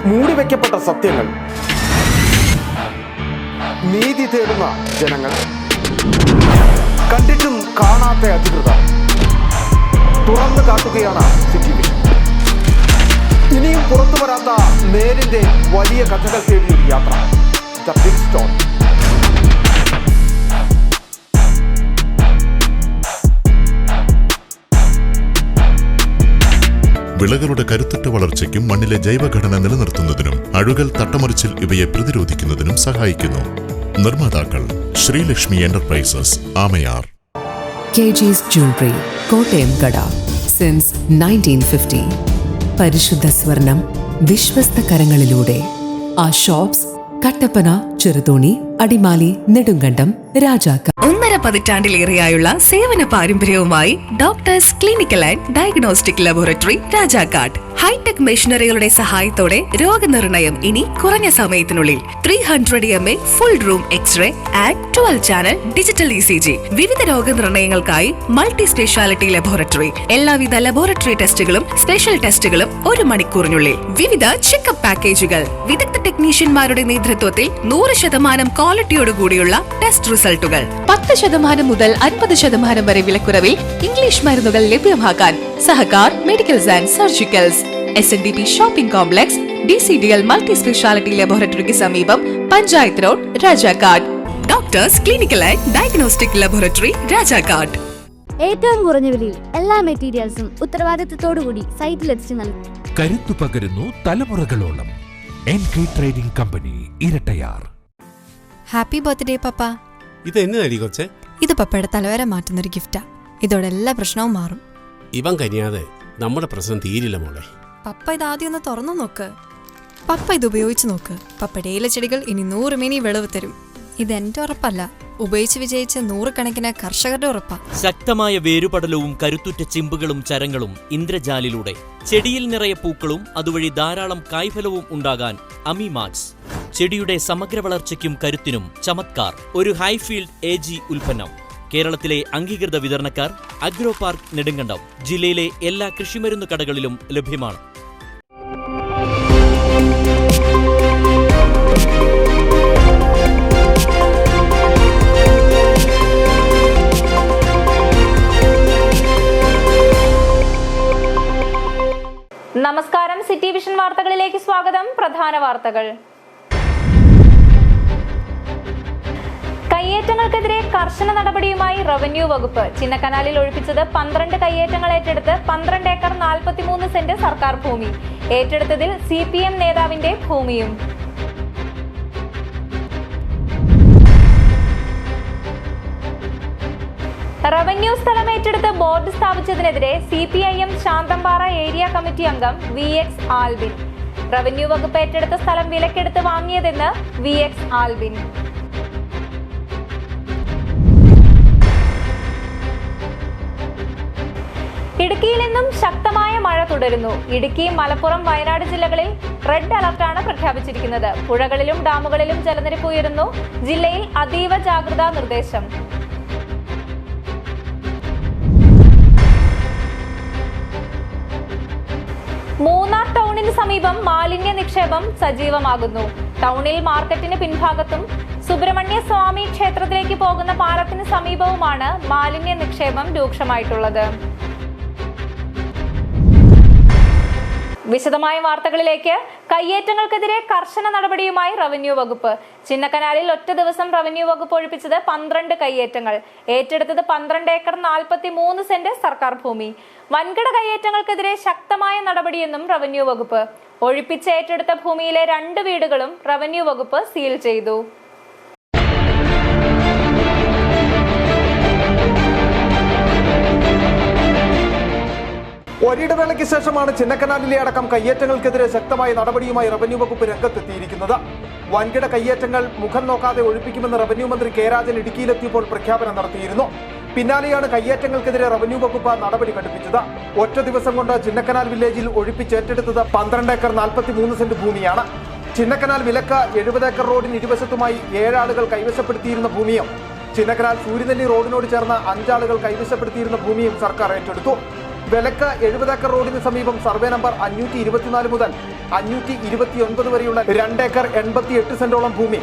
മൂടിവെക്കപ്പെട്ട സത്യങ്ങൾ, നീതി തേടുന്ന ജനങ്ങൾ, കണ്ടിട്ടും കാണാത്ത അധികൃതർ തുറന്നു കാട്ടുകയാണ് സിറ്റി വിഷൻ. ഇനിയും പുറത്തു വരാത്ത നേരിന്റെ വലിയ കഥകൾ തേടിയൊരു യാത്ര, ദ ബിഗ് സ്റ്റോറി. വിളകളുടെ കരുത്തുറ്റ വളർച്ചയ്ക്കും മണ്ണിലെ ജൈവഘടന നിലനിർത്തുന്നതിനും അഴുകൽ, തട്ടമറിച്ചിൽ ഇവയെ പ്രതിരോധിക്കുന്നതിനും സഹായിക്കുന്നു. നിർമ്മാതാക്കൾ Sreelakshmi enterprises, Amayar. KG's jewellery, Kottayam കട, സിൻസ് 1950. പരിശുദ്ധ സ്വർണം വിശ്വസ്ത കരങ്ങളിലൂടെ. ആ ഷോപ്സ് കട്ടപ്പന, ചെറുതോണി, അടിമാലി, നെടുങ്കണ്ടം, രാജാക്ക. 1.5 പതിറ്റാണ്ടിലേറെയായുള്ള സേവന പാരമ്പര്യവുമായി doctors clinical and diagnostic laboratory, Rajakkad. Hi tech മെഷീനറികളുടെ സഹായത്തോടെ രോഗനിർണയം ഇനി കുറഞ്ഞ സമയത്തിനുള്ളിൽ. 300 ml full room X ray and 12 channel digital ECG. വിവിധ രോഗനിർണയങ്ങൾക്കായി മൾട്ടി സ്പെഷ്യാലിറ്റി ലബോറട്ടറി. എല്ലാവിധ ലബോറട്ടറി ടെസ്റ്റുകളും സ്പെഷ്യൽ ടെസ്റ്റുകളും 1 മണിക്കൂറിനുള്ളിൽ. വിവിധ ചെക്കപ്പ് പാക്കേജുകൾ. വിദഗ്ധ ടെക്നീഷ്യന്മാരുടെ നേതൃത്വത്തിൽ 100% ക്വാളിറ്റിയോടുകൂടിയുള്ള ടെസ്റ്റ് റിസൾട്ടുകൾ. 10% മുതൽ 50% വരെ വിലക്കുറവിൽ ഇംഗ്ലീഷ് മരുന്നുകൾ ലഭ്യമാക്കാൻ Sahakar medicals and surgicals, SNDP shopping complex, DCDL multi speciality ലബോറട്ടറിക്ക് സമീപം, panchayat road, Rajakkad. Doctors clinical and diagnostic laboratory, Rajakkad. ഏറ്റവും കുറഞ്ഞ വിലയിൽ എല്ലാ മെറ്റീരിയൽസും ഉത്തരവാദിത്തത്തോടുകൂടി സൈറ്റിലെത്തിച്ചു നൽകും. കരുത്തു പകരുന്നു തലമുറകളോളം. NK trading company, Erattayar. Happy birthday പപ്പ. ഇത് എന്നതാടി കൊച്ചേ? ഇത് പപ്പയുടെ തലവര മാറ്റുന്നൊരു ഗിഫ്റ്റാ. ഇതോടെ എല്ലാ പ്രശ്നവും മാറും. ഇവൻ കനിയാതെ നമ്മുടെ പ്രശ്നം തീരില്ല മോളെ. പപ്പ ഇത് ആദ്യം ഒന്ന് തുറന്നു നോക്ക്. പപ്പ ഇത് ഉപയോഗിച്ച് നോക്ക്. പപ്പയുടെ ഇലച്ചെടികൾ ഇനി 100 മിനി വിളവ് തരും. ഇതെന്റെ ഉറപ്പല്ല, ഉപയോഗിച്ച് വിജയിച്ച 100 കണക്കിന് കർഷകരുടെ ഉറപ്പാ. ശക്തമായ വേരുപടലവും കരുത്തുറ്റ ചിമ്പുകളും ചരങ്ങളും ഇന്ദ്രജാലിലൂടെ ചെടിയിൽ നിറയെ പൂക്കളും അതുവഴി ധാരാളം കായ്ഫലവും ഉണ്ടാകാൻ അമിമാക്സ്. ചെടിയുടെ സമഗ്ര വളർച്ചയ്ക്കും കരുത്തിനും ചമത്കാർ. ഒരു ഹൈഫീൽഡ് AG ഉൽപ്പന്നം. കേരളത്തിലെ അംഗീകൃത വിതരണക്കാർ അഗ്രോ പാർക്ക്, നെടുങ്കണ്ടം. ജില്ലയിലെ എല്ലാ കൃഷിമരുന്ന് കടകളിലും ലഭ്യമാണ്. നമസ്കാരം, സിറ്റി വിഷൻ വാർത്തകളിലേക്ക് സ്വാഗതം. പ്രധാന വാർത്തകൾ. കയ്യേറ്റങ്ങൾക്കെതിരെ കർശന നടപടിയുമായി റവന്യൂ വകുപ്പ്. ചിന്നക്കനാലിൽ ഒഴിപ്പിച്ചത് 12 കയ്യേറ്റങ്ങൾ ഏറ്റെടുത്ത് 12 ഏക്കർ 43 സെന്റ് സർക്കാർ ഭൂമി. ഏറ്റെടുത്തതിൽ CPM നേതാവിന്റെ ഭൂമിയും. റവന്യൂ സ്ഥലം ഏറ്റെടുത്ത് ബോർഡ് സ്ഥാപിച്ചതിനെതിരെ CPIM ശാന്തമ്പാറ ഏരിയ കമ്മിറ്റി അംഗം VX ആൽബിൻ. റവന്യൂ വകുപ്പ് ഏറ്റെടുത്ത സ്ഥലം വിലക്കെടുത്ത് വാങ്ങിയതെന്ന് VX ആൽബിൻ. ഇടുക്കിയിൽ നിന്നും ശക്തമായ മഴ തുടരുന്നു. ഇടുക്കി, മലപ്പുറം, വയനാട് ജില്ലകളിൽ റെഡ് അലർട്ടാണ് പ്രഖ്യാപിച്ചിരിക്കുന്നത്. പുഴകളിലും ഡാമുകളിലും ജലനിരപ്പ് ഉയരുന്നു. ജില്ലയിൽ അതീവ ജാഗ്രതാ നിർദ്ദേശം. മൂന്നാർ ടൗണിന് സമീപം മാലിന്യ നിക്ഷേപം സജീവമാകുന്നു. ടൗണിൽ മാർക്കറ്റിന് പിൻഭാഗത്തും സുബ്രഹ്മണ്യ സ്വാമി ക്ഷേത്രത്തിലേക്ക് പോകുന്ന പാലത്തിന് സമീപവുമാണ് മാലിന്യ നിക്ഷേപം രൂക്ഷമായിട്ടുള്ളത്. വിശദമായ വാർത്തകളിലേക്ക്. കയ്യേറ്റങ്ങൾക്കെതിരെ കർശന നടപടിയുമായി റവന്യൂ വകുപ്പ്. ചിന്നക്കനാലിൽ ഒറ്റ ദിവസം റവന്യൂ വകുപ്പ് ഒഴിപ്പിച്ചത് 12 കയ്യേറ്റങ്ങൾ. ഏറ്റെടുത്തത് 12 ഏക്കർ 43 സെന്റ് സർക്കാർ ഭൂമി. വൻകിട കയ്യേറ്റങ്ങൾക്കെതിരെ ശക്തമായ നടപടിയെന്നും റവന്യൂ വകുപ്പ്. ഒഴിപ്പിച്ച് ഏറ്റെടുത്ത ഭൂമിയിലെ 2 വീടുകളും റവന്യൂ വകുപ്പ് സീൽ ചെയ്തു. ഒരിടവേളയ്ക്ക് ശേഷമാണ് ചിന്നക്കനാലിലെ അടക്കം കയ്യേറ്റങ്ങൾക്കെതിരെ ശക്തമായ നടപടിയുമായി റവന്യൂ വകുപ്പ് രംഗത്തെത്തിയിരിക്കുന്നത്. വൻകിട കയ്യേറ്റങ്ങൾ മുഖം നോക്കാതെ ഒഴിപ്പിക്കുമെന്ന് റവന്യൂ മന്ത്രി കെ രാജൻ ഇടുക്കിയിലെത്തിയപ്പോൾ പ്രഖ്യാപനം നടത്തിയിരുന്നു. പിന്നാലെയാണ് കയ്യേറ്റങ്ങൾക്കെതിരെ റവന്യൂ വകുപ്പ് നടപടി ഘടിപ്പിച്ചത്. ഒറ്റ ദിവസം കൊണ്ട് ചിന്നക്കനാൽ വില്ലേജിൽ ഒഴിപ്പിച്ചേറ്റെടുത്തത് 12 ഏക്കർ 43 സെന്റ് ഭൂമിയാണ്. ചിന്നക്കനാൽ വിലക്ക് 70 ഏക്കർ റോഡിന് ഇരുവശത്തുമായി 7 ആളുകൾ കൈവശപ്പെടുത്തിയിരുന്ന ഭൂമിയും ചിന്നക്കനാൽ സൂര്യനെല്ലി റോഡിനോട് ചേർന്ന് 5 ആളുകൾ കൈവശപ്പെടുത്തിയിരുന്ന ഭൂമിയും സർക്കാർ ഏറ്റെടുത്തു. വിലക്ക് 70 ഏക്കർ റോഡിന് സമീപം സർവേ നമ്പർ 524 മുതൽ 529 വരെയുള്ള 2 ഏക്കർ 88 സെന്റോളം ഭൂമി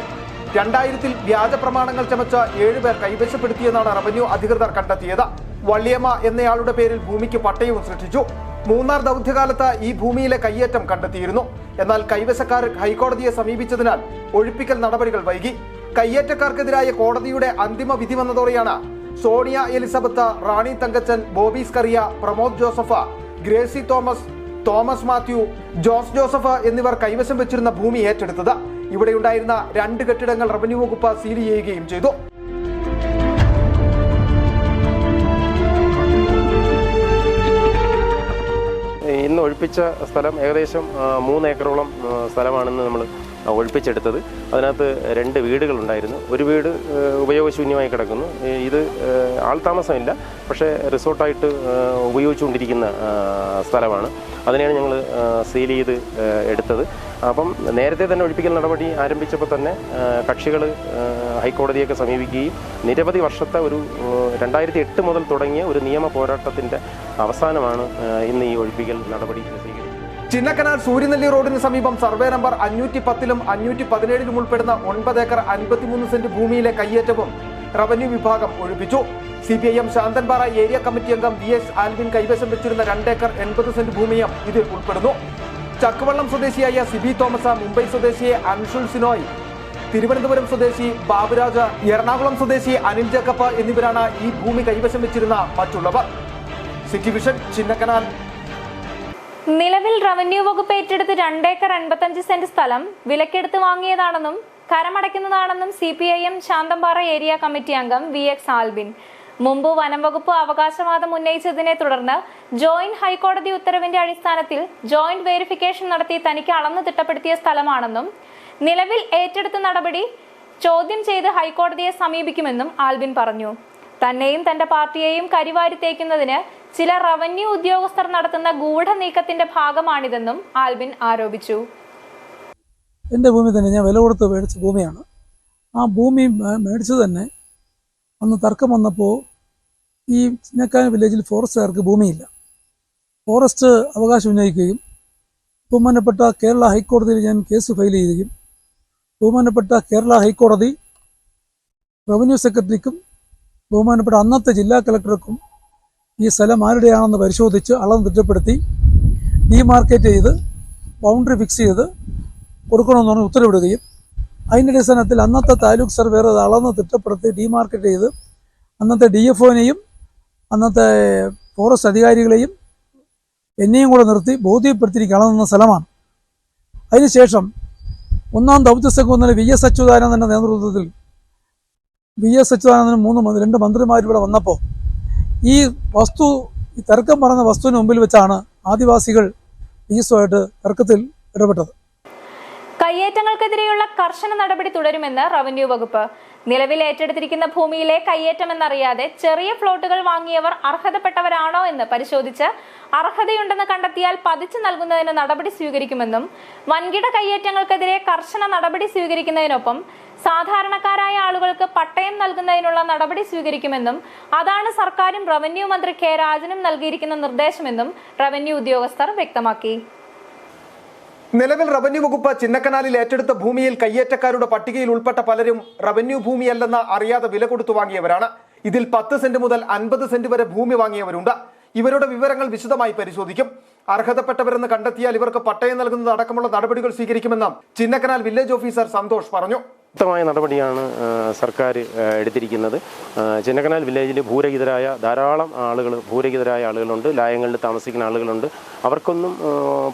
2000-ൽ വ്യാജ പ്രമാണങ്ങൾ ചമച്ച 7 പേർ കൈവശപ്പെടുത്തിയെന്നാണ് റവന്യൂ അധികൃതർ കണ്ടെത്തിയത്. വള്ളിയമ്മ എന്നയാളുടെ പേരിൽ ഭൂമിക്ക് പട്ടയവും സൃഷ്ടിച്ചു. മൂന്നാർ ദൗത്യകാലത്ത് ഈ ഭൂമിയിലെ കയ്യേറ്റം കണ്ടെത്തിയിരുന്നു. എന്നാൽ കൈവശക്കാർ ഹൈക്കോടതിയെ സമീപിച്ചതിനാൽ ഒഴിപ്പിക്കൽ നടപടികൾ വൈകി. കയ്യേറ്റക്കാർക്കെതിരായ കോടതിയുടെ അന്തിമ വിധി വന്നതോടെയാണ് സോണിയ എലിസബത്ത്, റാണി തങ്കച്ചൻ, ബോബി സ്കറിയ, പ്രമോദ് ജോസഫ്, ഗ്രേസി തോമസ്, തോമസ് മാത്യു, ജോസ് ജോസഫ് എന്നിവർ കൈവശം വെച്ചിരുന്ന ഭൂമി ഏറ്റെടുത്തത്. ഇവിടെയുണ്ടായിരുന്ന 2 കെട്ടിടങ്ങൾ റവന്യൂ വകുപ്പ് സീൽ ചെയ്യുകയും ചെയ്തു. ഇന്ന് ഒഴിപ്പിച്ച സ്ഥലം ഏകദേശം 3 ഏക്കറോളം സ്ഥലമാണെന്ന് നമ്മൾ ഒഴിപ്പിച്ചെടുത്തത്. അതിനകത്ത് 2 വീടുകളുണ്ടായിരുന്നു. ഒരു വീട് ഉപയോഗശൂന്യമായി കിടക്കുന്നു. ഇത് ആൾതാമസമില്ല, പക്ഷേ റിസോർട്ടായിട്ട് ഉപയോഗിച്ചുകൊണ്ടിരിക്കുന്ന സ്ഥലമാണ്. അതിനെയാണ് ഞങ്ങൾ സീൽ ചെയ്ത് എടുത്തത്. അപ്പം നേരത്തെ തന്നെ ഒഴിപ്പിക്കൽ നടപടി ആരംഭിച്ചപ്പോൾ തന്നെ കക്ഷികൾ ഹൈക്കോടതിയൊക്കെ സമീപിക്കുകയും നിരവധി വർഷത്തെ ഒരു 2008 മുതൽ തുടങ്ങിയ ഒരു നിയമ പോരാട്ടത്തിൻ്റെ അവസാനമാണ് ഇന്ന് ഈ ഒഴിപ്പിക്കൽ നടപടി സ്വീകരിച്ചത്. ചിന്നക്കനാൽ സൂര്യനെല്ലി റോഡിന് സമീപം സർവേ നമ്പർ 510-ലും 517-ലും ഉൾപ്പെടുന്ന 9 ഏക്കർ 53 സെന്റ് ഭൂമിയിലെ കയ്യേറ്റവും റവന്യൂ വിഭാഗം ഒഴിപ്പിച്ചു. CPIM ശാന്തൻപാറ ഏരിയ കമ്മിറ്റി അംഗം VS ആൽവിൻ കൈവശം വെച്ചിരുന്ന 2 ഏക്കർ 80 സെന്റ് ഭൂമിയും ഇതിൽ ഉൾപ്പെടുന്നു. ചക്കുവള്ളം സ്വദേശിയായ സിബി തോമസ്, മുംബൈ സ്വദേശിയെ അൻഷുൽ സിനോയ്, തിരുവനന്തപുരം സ്വദേശി ബാബുരാജ്, എറണാകുളം സ്വദേശി അനിൽ ജേക്കബ് എന്നിവരാണ് ഈ ഭൂമി കൈവശം വെച്ചിരുന്ന മറ്റുള്ളവർ. City vision, Chinnakanal. നിലവിൽ റവന്യൂ വകുപ്പ് ഏറ്റെടുത്ത് 2 ഏക്കർ 55 സെന്റ് സ്ഥലം വിലക്കെടുത്ത് വാങ്ങിയതാണെന്നും കരമടയ്ക്കുന്നതാണെന്നും CPIM ശാന്തമ്പാറ ഏരിയ കമ്മിറ്റി അംഗം VX ആൽബിൻ. മുമ്പ് വനം വകുപ്പ് അവകാശവാദം ഉന്നയിച്ചതിനെ തുടർന്ന് ജോയിന്റ് ഹൈക്കോടതി ഉത്തരവിന്റെ അടിസ്ഥാനത്തിൽ ജോയിന്റ് വെരിഫിക്കേഷൻ നടത്തി തനിക്ക് അളന്നു തിട്ടപ്പെടുത്തിയ സ്ഥലമാണെന്നും നിലവിൽ ഏറ്റെടുത്ത നടപടി ചോദ്യം ചെയ്ത് ഹൈക്കോടതിയെ സമീപിക്കുമെന്നും ആൽബിൻ പറഞ്ഞു. തന്നെയും തന്റെ പാർട്ടിയെയും കരിവാരി തേക്കുന്നതിന് ചില റവന്യൂ ഉദ്യോഗസ്ഥർ നടത്തുന്ന ഗൂഢനീക്കത്തിന്റെ ഭാഗമാണിതെന്നും ആൽബിൻ ആരോപിച്ചു. എൻ്റെ ഭൂമി തന്നെ ഞാൻ വില കൊടുത്ത് മേടിച്ച ഭൂമിയാണ്. ആ ഭൂമി മേടിച്ചത് തന്നെ അന്ന് തർക്കം വന്നപ്പോൾ ഈ ചിന്നക്കനാൽ വില്ലേജിൽ ഫോറസ്റ്റുകാർക്ക് ഭൂമിയില്ല. ഫോറസ്റ്റ് അവകാശം ഉന്നയിക്കുകയും ബഹുമാനപ്പെട്ട കേരള ഹൈക്കോടതിയിൽ ഞാൻ കേസ് ഫയൽ ചെയ്യുകയും ബഹുമാനപ്പെട്ട കേരള ഹൈക്കോടതി റവന്യൂ സെക്രട്ടറിക്കും ബഹുമാനപ്പെട്ട അന്നത്തെ ജില്ലാ കളക്ടർക്കും ഈ സ്ഥലം ആരുടെയാണെന്ന് പരിശോധിച്ച് അളന്ന് തിട്ടപ്പെടുത്തി ഡീമാർക്കേറ്റ് ചെയ്ത് ബൗണ്ടറി ഫിക്സ് ചെയ്ത് കൊടുക്കണമെന്ന് പറഞ്ഞ് ഉത്തരവിടുകയും അതിൻ്റെ അടിസ്ഥാനത്തിൽ അന്നത്തെ താലൂക്ക് സർവേർ അത് അളന്ന് തിട്ടപ്പെടുത്തി ഡീമാർക്കറ്റ് ചെയ്ത് അന്നത്തെ DFOനെയും അന്നത്തെ ഫോറസ്റ്റ് അധികാരികളെയും എന്നെയും കൂടെ നിർത്തി ബോധ്യപ്പെടുത്തിയിരിക്കുക അളന്ന സ്ഥലമാണ്. അതിനുശേഷം 1-ാം ദൗത്യസംഘം ഇന്നലെ VS അച്യുതാനന്ദൻ്റെ നേതൃത്വത്തിൽ VS അച്യുതാനന്ദനും 2 മന്ത്രിമാരും ഇവിടെ വന്നപ്പോൾ ഈ തർക്കം പറഞ്ഞ വസ്തുവിന് മുമ്പിൽ വെച്ചാണ് ആദിവാസികൾ VSുമായിട്ട് തർക്കത്തിൽ ഇടപെട്ടത്. കയ്യേറ്റങ്ങൾക്കെതിരെയുള്ള കർശന നടപടി തുടരുമെന്ന് റവന്യൂ വകുപ്പ്. നിലവിൽ ഏറ്റെടുത്തിരിക്കുന്ന ഭൂമിയിലെ കയ്യേറ്റമെന്നറിയാതെ ചെറിയ പ്ലോട്ടുകൾ വാങ്ങിയവർ അർഹതപ്പെട്ടവരാണോ എന്ന് പരിശോധിച്ച് അർഹതയുണ്ടെന്ന് കണ്ടെത്തിയാൽ പതിച്ചു നൽകുന്നതിന് നടപടി സ്വീകരിക്കുമെന്നും വൻകിട കയ്യേറ്റങ്ങൾക്കെതിരെ കർശന നടപടി സ്വീകരിക്കുന്നതിനൊപ്പം സാധാരണക്കാരായ ആളുകൾക്ക് പട്ടയം നൽകുന്നതിനുള്ള നടപടി സ്വീകരിക്കുമെന്നും അതാണ് സർക്കാരും റവന്യൂ മന്ത്രി K രാജനും നൽകിയിരിക്കുന്ന നിർദ്ദേശമെന്നും റവന്യൂ ഉദ്യോഗസ്ഥർ വ്യക്തമാക്കി. നിലവിൽ റവന്യൂ വകുപ്പ് ചിന്നക്കനാലിൽ ഏറ്റെടുത്ത ഭൂമിയിൽ കയ്യേറ്റക്കാരുടെ പട്ടികയിൽ ഉൾപ്പെട്ട പലരും റവന്യൂ ഭൂമിയല്ലെന്ന് അറിയാതെ വില കൊടുത്തു വാങ്ങിയവരാണ്. ഇതിൽ 10 സെന്റ് മുതൽ 50 സെന്റ് വരെ ഭൂമി വാങ്ങിയവരുണ്ട്. ഇവരുടെ വിവരങ്ങൾ വിശദമായി പരിശോധിക്കും. അർഹതപ്പെട്ടവരെന്ന് കണ്ടെത്തിയാൽ ഇവർക്ക് പട്ടയം നൽകുന്നത് അടക്കമുള്ള നടപടികൾ സ്വീകരിക്കുമെന്നും ചിന്നക്കനാൽ വില്ലേജ് ഓഫീസർ സന്തോഷ് പറഞ്ഞു. ശക്തമായ നടപടിയാണ് സർക്കാർ എടുത്തിരിക്കുന്നത്. ചിന്നക്കനാൽ വില്ലേജിൽ ധാരാളം ആളുകളുണ്ട്, ലായങ്ങളിൽ താമസിക്കുന്ന ആളുകളുണ്ട്. അവർക്കൊന്നും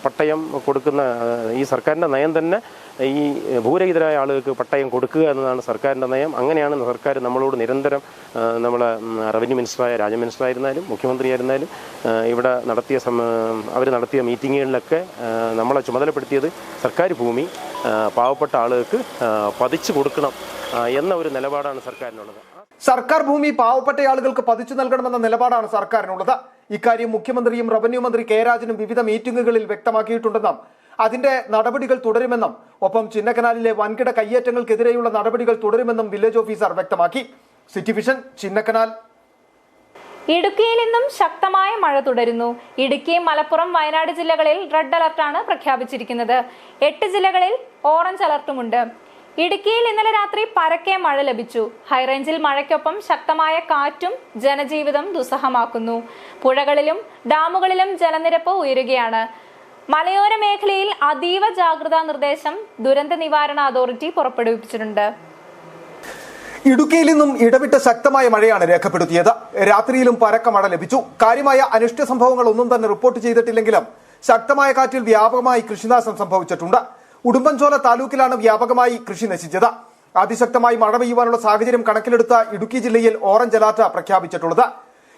പട്ടയം കൊടുക്കുന്ന ഈ സർക്കാരിൻ്റെ നയം തന്നെ ഈ ഭൂരഹിതരായ ആളുകൾക്ക് പട്ടയം കൊടുക്കുക എന്നതാണ് സർക്കാരിൻ്റെ നയം. അങ്ങനെയാണ് സർക്കാർ നമ്മളോട് നിരന്തരം നമ്മളെ റവന്യൂ മിനിസ്റ്ററായ രാജമിനിസ്റ്ററായിരുന്നാലും മുഖ്യമന്ത്രിയായിരുന്നാലും ഇവിടെ അവർ നടത്തിയ മീറ്റിങ്ങുകളിലൊക്കെ നമ്മളെ ചുമതലപ്പെടുത്തിയത് സർക്കാർ ഭൂമി പാവപ്പെട്ട ആളുകൾക്ക് പതിച്ചു കൊടുക്കണം എന്ന ഒരു നിലപാടാണ് സർക്കാരിനുള്ളത്. സർക്കാർ ഭൂമി പാവപ്പെട്ട ആളുകൾക്ക് പതിച്ചു നൽകണമെന്ന നിലപാടാണ് സർക്കാരിനുള്ളത്. ഇക്കാര്യം മുഖ്യമന്ത്രിയും റവന്യൂ മന്ത്രി K രാജനും വിവിധ മീറ്റിംഗുകളിൽ വ്യക്തമാക്കിയിട്ടുണ്ടെന്നും അതിന്റെ നടപടികൾ തുടരുമെന്നും ഒപ്പം ചിന്നക്കനാലിലെ വൻകിട കയ്യേറ്റങ്ങൾക്കെതിരെയുള്ള നടപടികൾ തുടരുമെന്നും വില്ലേജ് ഓഫീസർ വ്യക്തമാക്കി. City vision, Chinnakanal. ഇടുക്കിയിൽ നിന്നും ശക്തമായ മഴ തുടരുന്നു. ഇടുക്കി, മലപ്പുറം, വയനാട് ജില്ലകളിൽ റെഡ് അലർട്ടാണ് പ്രഖ്യാപിച്ചിരിക്കുന്നത്. 8 ജില്ലകളിൽ ഓറഞ്ച് അലർട്ടുമുണ്ട്. ഇടുക്കിയിൽ ഇന്നലെ രാത്രി പരക്കെ മഴ ലഭിച്ചു. ഹൈറേഞ്ചിൽ മഴയ്ക്കൊപ്പം ശക്തമായ കാറ്റും ജനജീവിതം ദുസ്സഹമാക്കുന്നു. പുഴകളിലും ഡാമുകളിലും ജലനിരപ്പ് ഉയരുകയാണ്. മലയോര മേഖലയിൽ അതീവ ജാഗ്രതാ നിർദ്ദേശം ദുരന്ത നിവാരണ അതോറിറ്റി പുറപ്പെടുവിപ്പിച്ചിട്ടുണ്ട്. ഇടുക്കിയിൽ നിന്നും ഇടവിട്ട ശക്തമായ മഴയാണ് രേഖപ്പെടുത്തിയത്. രാത്രിയിലും പരക്ക മഴ ലഭിച്ചു. കാര്യമായ അനിഷ്ട സംഭവങ്ങൾ ഒന്നും തന്നെ റിപ്പോർട്ട് ചെയ്തിട്ടില്ലെങ്കിലും ശക്തമായ കാറ്റിൽ വ്യാപകമായി കൃഷിനാശം സംഭവിച്ചിട്ടുണ്ട്. ഉടുമ്പൻചോല താലൂക്കിലാണ് വ്യാപകമായി കൃഷി നശിച്ചത്. അതിശക്തമായി മഴ പെയ്യുവാനുള്ള സാഹചര്യം കണക്കിലെടുത്ത ഇടുക്കി ജില്ലയിൽ ഓറഞ്ച് അലർട്ട് പ്രഖ്യാപിച്ചിട്ടുള്ളത്.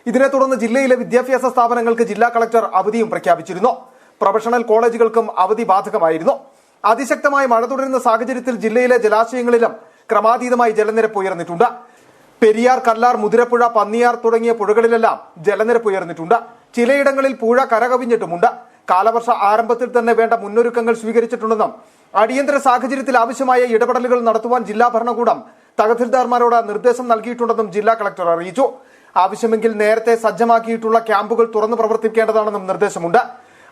ഇതിനെ തുടർന്ന് ജില്ലയിലെ വിദ്യാഭ്യാസ സ്ഥാപനങ്ങൾക്ക് ജില്ലാ കളക്ടർ അവധിയും പ്രഖ്യാപിച്ചിരുന്നു. പ്രൊഫഷണൽ കോളേജുകൾക്കും അവധി ബാധകമായിരുന്നു. അതിശക്തമായ മഴ തുടരുന്ന സാഹചര്യത്തിൽ ജില്ലയിലെ ജലാശയങ്ങളിലും ക്രമാതീതമായി ജലനിരപ്പ് ഉയർന്നിട്ടുണ്ട്. പെരിയാർ, കല്ലാർ, മുതിരപ്പുഴ, പന്നിയാർ തുടങ്ങിയ പുഴകളിലെല്ലാം ജലനിരപ്പ് ഉയർന്നിട്ടുണ്ട്. ചിലയിടങ്ങളിൽ പുഴ കരകവിഞ്ഞിട്ടുമുണ്ട്. കാലവർഷ ആരംഭത്തിൽ തന്നെ വേണ്ട മുന്നൊരുക്കങ്ങൾ സ്വീകരിച്ചിട്ടുണ്ടെന്നും അടിയന്തര സാഹചര്യത്തിൽ ആവശ്യമായ ഇടപെടലുകൾ നടത്തുവാൻ ജില്ലാ ഭരണകൂടം തഹസിൽദാർമാരോട് നിർദ്ദേശം നൽകിയിട്ടുണ്ടെന്നും ജില്ലാ കളക്ടർ അറിയിച്ചു. ആവശ്യമെങ്കിൽ നേരത്തെ സജ്ജമാക്കിയിട്ടുള്ള ക്യാമ്പുകൾ തുറന്നു പ്രവർത്തിക്കേണ്ടതാണെന്നും നിർദ്ദേശമുണ്ട്.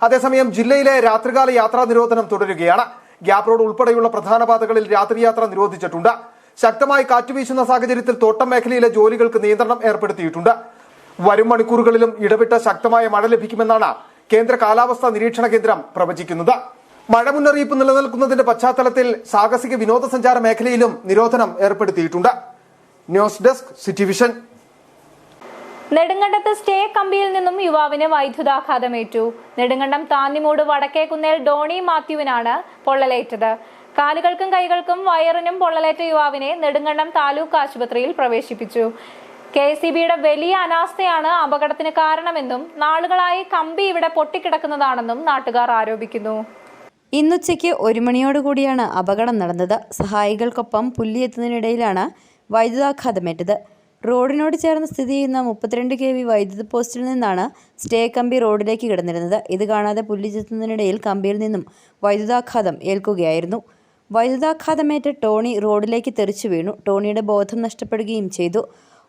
അതേസമയം ജില്ലയിലെ രാത്രികാല യാത്രാ നിരോധനം തുടരുകയാണ്. ഗ്യാപ് റോഡ് ഉൾപ്പെടെയുള്ള പ്രധാന പാതകളിൽ രാത്രിയാത്ര നിരോധിച്ചിട്ടുണ്ട്. ശക്തമായി കാറ്റുവീശുന്ന സാഹചര്യത്തിൽ തോട്ടം മേഖലയിലെ ജോലികൾക്ക് നിയന്ത്രണം ഏർപ്പെടുത്തിയിട്ടുണ്ട്. വരും മണിക്കൂറുകളിലും ഇടവിട്ട ശക്തമായ മഴ ലഭിക്കുമെന്നാണ് കേന്ദ്ര കാലാവസ്ഥാ നിരീക്ഷണ കേന്ദ്രം പ്രവചിക്കുന്നത്. മഴ മുന്നറിയിപ്പ് നിലനിൽക്കുന്നതിന്റെ പശ്ചാത്തലത്തിൽ സാഹസിക വിനോദസഞ്ചാര മേഖലയിലും നിരോധനം ഏർപ്പെടുത്തിയിട്ടുണ്ട്. News desk City Vision. നെടുങ്കണ്ടത്ത് സ്റ്റേ കമ്പിയിൽ നിന്നും യുവാവിന് വൈദ്യുതാഘാതമേറ്റു. നെടുങ്കണ്ടം താന്നിമൂട് വടക്കേക്കുന്നേൽ ഡോണി മാത്യുവിനാണ് പൊള്ളലേറ്റത്. കാലുകൾക്കും കൈകൾക്കും വയറിനും പൊള്ളലേറ്റ യുവാവിനെ നെടുങ്കണ്ടം താലൂക്ക് ആശുപത്രിയിൽ പ്രവേശിപ്പിച്ചു. KCBയുടെ വലിയ അനാസ്ഥയാണ് അപകടത്തിന് കാരണമെന്നും നാളുകളായി കമ്പി ഇവിടെ പൊട്ടിക്കിടക്കുന്നതാണെന്നും നാട്ടുകാർ ആരോപിക്കുന്നു. ഇന്നുച്ചയ്ക്ക് 1 മണിയോടുകൂടിയാണ് അപകടം നടന്നത്. സഹായികൾക്കൊപ്പം പുല്ലിയെത്തുന്നതിനിടയിലാണ് വൈദ്യുതാഘാതമേറ്റത്. റോഡിനോട് ചേർന്ന് സ്ഥിതി ചെയ്യുന്ന 32 kV വൈദ്യുത പോസ്റ്റിൽ നിന്നാണ് സ്റ്റേ കമ്പി റോഡിലേക്ക് കിടന്നിരുന്നത്. ഇത് കാണാതെ പുല്ലിച്ചെത്തുന്നതിനിടയിൽ കമ്പിയിൽ നിന്നും വൈദ്യുതാഘാതം ഏൽക്കുകയായിരുന്നു. വൈദ്യുതാഘാതമേറ്റ് ടോണി റോഡിലേക്ക് തെറിച്ചു വീണു. ടോണിയുടെ ബോധം നഷ്ടപ്പെടുകയും ചെയ്തു.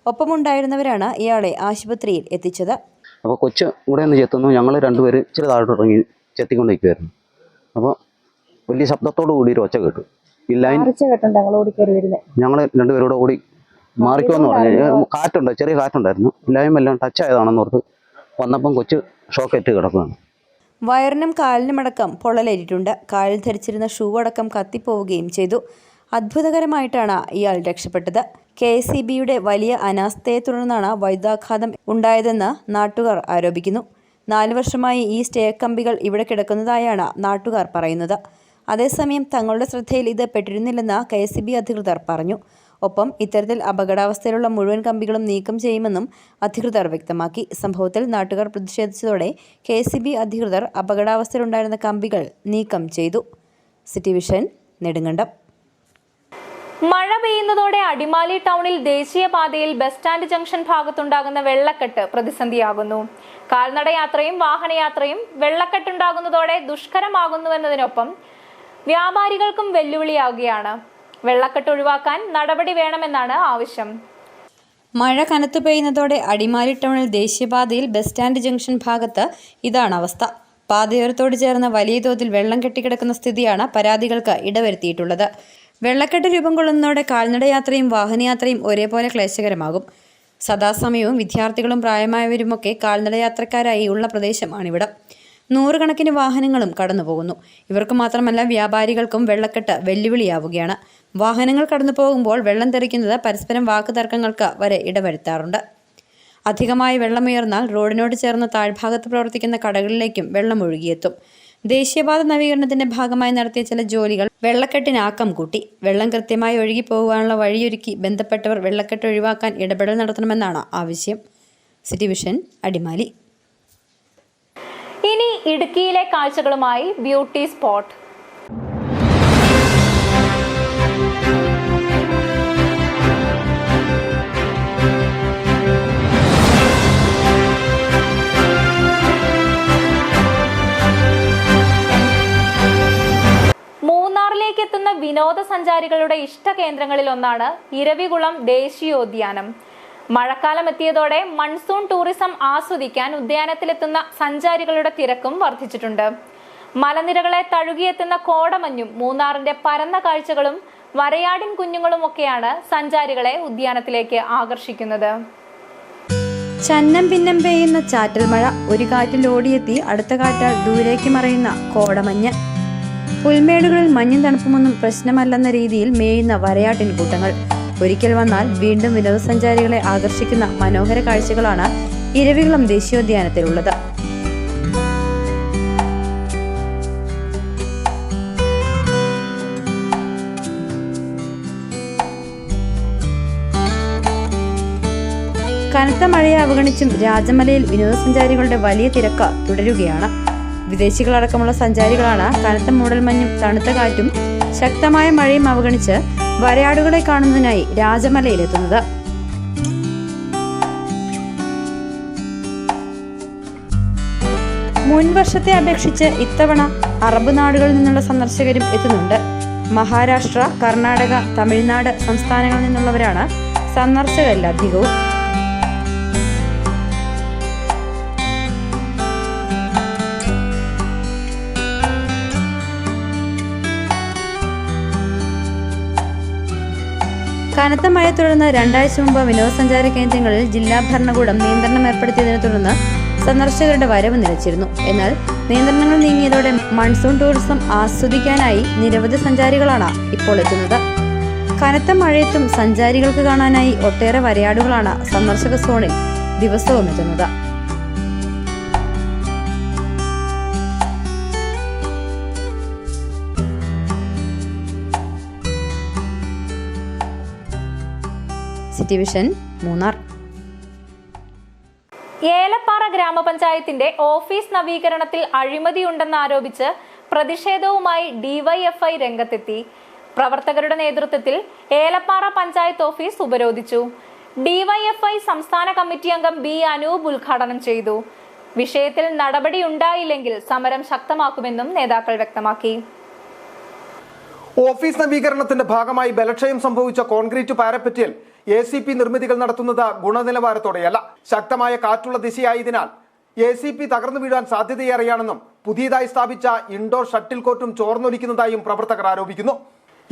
ഒപ്പമുണ്ടായിരുന്നവരാണ് ഇയാളെ ആശുപത്രിയിൽ എത്തിച്ചത്. അപ്പോൾ കൊച്ച് ഇവിടെ നിന്ന് ചെത്തുന്നു. ഞങ്ങൾ രണ്ടുപേര് ഇച്ചിരി താഴോട്ട് ഇറങ്ങി ചെത്തിക്കൊണ്ട് നിൽക്കുമായിരുന്നു. അപ്പോൾ വലിയ ശബ്ദത്തോടു കൂടി ഒരു ഒച്ച കേട്ടു. ഞങ്ങൾ രണ്ടുപേരോട് ഓടി മാറിക്കുമെന്ന് പറഞ്ഞു. കാറ്റുണ്ട്, ചെറിയ കാറ്റുണ്ടായിരുന്നു. ലൈം എല്ലാം ടച്ച് ആയതാണെന്ന് ഓർത്ത് വന്നപ്പം കൊച്ച് ഷോക്കേറ്റ് കിടക്കുകയാണ്. വയറിനും കാലിനുമടക്കം പൊള്ളലേറ്റിട്ടുണ്ട്. കാലിൽ ധരിച്ചിരുന്ന ഷൂ അടക്കം കത്തിപ്പോവുകയും ചെയ്തു. അത്ഭുതകരമായിട്ടാണ് ഇയാൾ രക്ഷപ്പെട്ടത്. KCBയുടെ വലിയ അനാസ്ഥയെ തുടർന്നാണ് വൈദ്യുതാഘാതം ഉണ്ടായതെന്ന് നാട്ടുകാർ ആരോപിക്കുന്നു. 4 വർഷമായി ഈ സ്റ്റേ കമ്പികൾ ഇവിടെ കിടക്കുന്നതായാണ് നാട്ടുകാർ പറയുന്നത്. അതേസമയം തങ്ങളുടെ ശ്രദ്ധയിൽ ഇത് പെട്ടിരുന്നില്ലെന്ന് KCB അധികൃതർ പറഞ്ഞു. ഒപ്പം ഇത്തരത്തിൽ അപകടാവസ്ഥയിലുള്ള മുഴുവൻ കമ്പികളും നീക്കം ചെയ്യുമെന്നും അധികൃതർ വ്യക്തമാക്കി. സംഭവത്തിൽ നാട്ടുകാർ പ്രതിഷേധിച്ചതോടെ KCB അധികൃതർ അപകടാവസ്ഥയിലുണ്ടായിരുന്ന കമ്പികൾ നീക്കം ചെയ്തു. City vision, Nedumkandam. മഴ പെയ്യുന്നതോടെ അടിമാലി ടൗണിൽ ദേശീയപാതയിൽ ബസ് സ്റ്റാൻഡ് ജംഗ്ഷൻ ഭാഗത്തുണ്ടാകുന്ന വെള്ളക്കെട്ട് പ്രതിസന്ധിയാകുന്നു. കാൽനടയാത്രയും വാഹനയാത്രയും വെള്ളക്കെട്ടുണ്ടാകുന്നതോടെ ദുഷ്കരമാകുന്നുവെന്നതിനൊപ്പം വ്യാപാരികൾക്കും വെല്ലുവിളിയാവുകയാണ്. വെള്ളക്കെട്ട് ഒഴിവാക്കാൻ നടപടി വേണമെന്നാണ് ആവശ്യം. മഴ കനത്തു പെയ്യുന്നതോടെ അടിമാലി ടൗണിൽ ദേശീയപാതയിൽ ബസ് സ്റ്റാൻഡ് ജംഗ്ഷൻ ഭാഗത്ത് ഇതാണ് അവസ്ഥ. പാതയോരത്തോട് ചേർന്ന് വലിയ തോതിൽ വെള്ളം കെട്ടിക്കിടക്കുന്ന സ്ഥിതിയാണ് പരാതികൾക്ക് ഇടവരുത്തിയിട്ടുള്ളത്. വെള്ളക്കെട്ട് രൂപം കൊള്ളുന്നതോടെ കാൽനടയാത്രയും വാഹനയാത്രയും ഒരേപോലെ ക്ലേശകരമാകും. സദാസമയവും വിദ്യാർത്ഥികളും പ്രായമായവരുമൊക്കെ കാൽനടയാത്രക്കാരായി ഉള്ള പ്രദേശമാണിവിടം. 100 കണക്കിന് വാഹനങ്ങളും കടന്നുപോകുന്നു. ഇവർക്ക് മാത്രമല്ല വ്യാപാരികൾക്കും വെള്ളക്കെട്ട് വെല്ലുവിളിയാവുകയാണ്. വാഹനങ്ങൾ കടന്നു പോകുമ്പോൾ വെള്ളം തെറിക്കുന്നത് പരസ്പരം വാക്കുതർക്കങ്ങൾക്ക് വരെ ഇടവരുത്താറുണ്ട്. അധികമായി വെള്ളമുയർന്നാൽ റോഡിനോട് ചേർന്ന് താഴ്ഭാഗത്ത് പ്രവർത്തിക്കുന്ന കടകളിലേക്കും വെള്ളം ഒഴുകിയെത്തും. ദേശീയപാത നവീകരണത്തിന്റെ ഭാഗമായി നടത്തിയ ചില ജോലികൾ വെള്ളക്കെട്ടിന് ആക്കം കൂട്ടി. വെള്ളം കൃത്യമായി ഒഴുകി പോകുവാനുള്ള വഴിയൊരുക്കി ബന്ധപ്പെട്ടവർ വെള്ളക്കെട്ട് ഒഴിവാക്കാൻ ഇടപെടൽ നടത്തണമെന്നാണ് ആവശ്യം. City vision, Adimali. ഇനി ഇടുക്കിയിലെ കാഴ്ചകളുമായി ബ്യൂട്ടി സ്പോട്ട്. മൂന്നാറിലേക്ക് എത്തുന്ന വിനോദസഞ്ചാരികളുടെ ഇഷ്ടകേന്ദ്രങ്ങളിൽ ഒന്നാണ് ഇരവികുളം ദേശീയോദ്യാനം. മഴക്കാലം എത്തിയതോടെ മൺസൂൺ ടൂറിസം ആസ്വദിക്കാൻ ഉദ്യാനത്തിലെത്തുന്ന സഞ്ചാരികളുടെ തിരക്കും വർദ്ധിച്ചിട്ടുണ്ട്. മലനിരകളെ തഴുകിയെത്തുന്ന കോടമഞ്ഞും മൂന്നാറിന്റെ പരന്ന കാഴ്ചകളും വരയാടിൻ കുഞ്ഞുങ്ങളും ഒക്കെയാണ് സഞ്ചാരികളെ ഉദ്യാനത്തിലേക്ക് ആകർഷിക്കുന്നത്. ചന്നം ഭിന്നം പെയ്യുന്ന ചാറ്റൽ മഴ, ഒരു കാറ്റിൽ ഓടിയെത്തി അടുത്ത കാറ്റാൽ ദൂരേക്ക് മറയുന്ന കോടമഞ്ഞ്, പുൽമേടുകളിൽ മഞ്ഞും തണുപ്പുമൊന്നും പ്രശ്നമല്ലെന്ന രീതിയിൽ മേയുന്ന വരയാട്ടിൻ കൂട്ടങ്ങൾ. ഒരിക്കൽ വന്നാൽ വീണ്ടും വിനോദസഞ്ചാരികളെ ആകർഷിക്കുന്ന മനോഹര കാഴ്ചകളാണ് ഇരവികുളം ദേശീയോദ്യാനത്തിലുള്ളത്. കനത്ത മഴയെ അവഗണിച്ചും രാജമലയിൽ വിനോദസഞ്ചാരികളുടെ വലിയ തിരക്ക് തുടരുകയാണ്. വിദേശികളടക്കമുള്ള സഞ്ചാരികളാണ് കനത്ത മൂടൽമഞ്ഞും തണുത്ത കാറ്റും ശക്തമായ മഴയും അവഗണിച്ച് വരയാടുകളെ കാണുന്നതിനായി രാജമലയിലെത്തുന്നത്. മുൻ വർഷത്തെ അപേക്ഷിച്ച് ഇത്തവണ അറബ് നാടുകളിൽ നിന്നുള്ള സന്ദർശകരും എത്തുന്നുണ്ട്. മഹാരാഷ്ട്ര, കർണാടക, തമിഴ്നാട് സംസ്ഥാനങ്ങളിൽ നിന്നുള്ളവരാണ് സന്ദർശകരിലധികവും. കനത്ത മഴയെ തുടർന്ന് 2 ആഴ്ച മുമ്പ് വിനോദസഞ്ചാര കേന്ദ്രങ്ങളിൽ ജില്ലാ ഭരണകൂടം നിയന്ത്രണം ഏർപ്പെടുത്തിയതിനെ തുടർന്ന് സന്ദർശകരുടെ വരവ് നിലച്ചിരുന്നു. എന്നാൽ നിയന്ത്രണങ്ങൾ നീങ്ങിയതോടെ മൺസൂൺ ടൂറിസം ആസ്വദിക്കാനായി നിരവധി സഞ്ചാരികളാണ് ഇപ്പോൾ എത്തുന്നത്. കനത്ത മഴയത്തും സഞ്ചാരികൾക്ക് കാണാനായി ഒട്ടേറെ വരയാടുകളാണ് സന്ദർശക സോണിൽ ദിവസവും എത്തുന്നത്. City vision, Munnar. ഏലപ്പാറ ഗ്രാമപഞ്ചായത്തിന്റെ ഓഫീസ് നവീകരണത്തിൽ അഴിമതിയുണ്ടെന്നാരോപിച്ച് പ്രതിഷേധവുമായി ഡിവൈഎഫ്ഐ രംഗത്തെത്തി. പ്രവർത്തകരുടെ നേതൃത്വത്തിൽ ഏലപ്പാറ പഞ്ചായത്ത് ഓഫീസ് ഉപരോധിച്ചു. ഡിവൈഎഫ്ഐ സംസ്ഥാന കമ്മിറ്റി അംഗം ബി അനൂപ് ഉദ്ഘാടനം ചെയ്തു. വിഷയത്തിൽ നടപടിയുണ്ടായില്ലെങ്കിൽ സമരം ശക്തമാക്കുമെന്നും നേതാക്കൾ വ്യക്തമാക്കി. ഓഫീസ് നവീകരണത്തിന്റെ ഭാഗമായി ബലക്ഷയം സംഭവിച്ച കോൺക്രീറ്റ് പാരപ്പറ്റിൽ ACP നിർമ്മിതികൾ നടത്തുന്നത് ഗുണനിലവാരത്തോടെയല്ല. ശക്തമായ കാറ്റുള്ള ദിശയായതിനാൽ ACP തകർന്നു വീഴാൻ സാധ്യതയേറെയാണെന്നും പുതിയതായി സ്ഥാപിച്ച ഇൻഡോർ ഷട്ടിൽ കോർട്ടും ചോർന്നൊലിക്കുന്നതായും പ്രവർത്തകർ ആരോപിക്കുന്നു.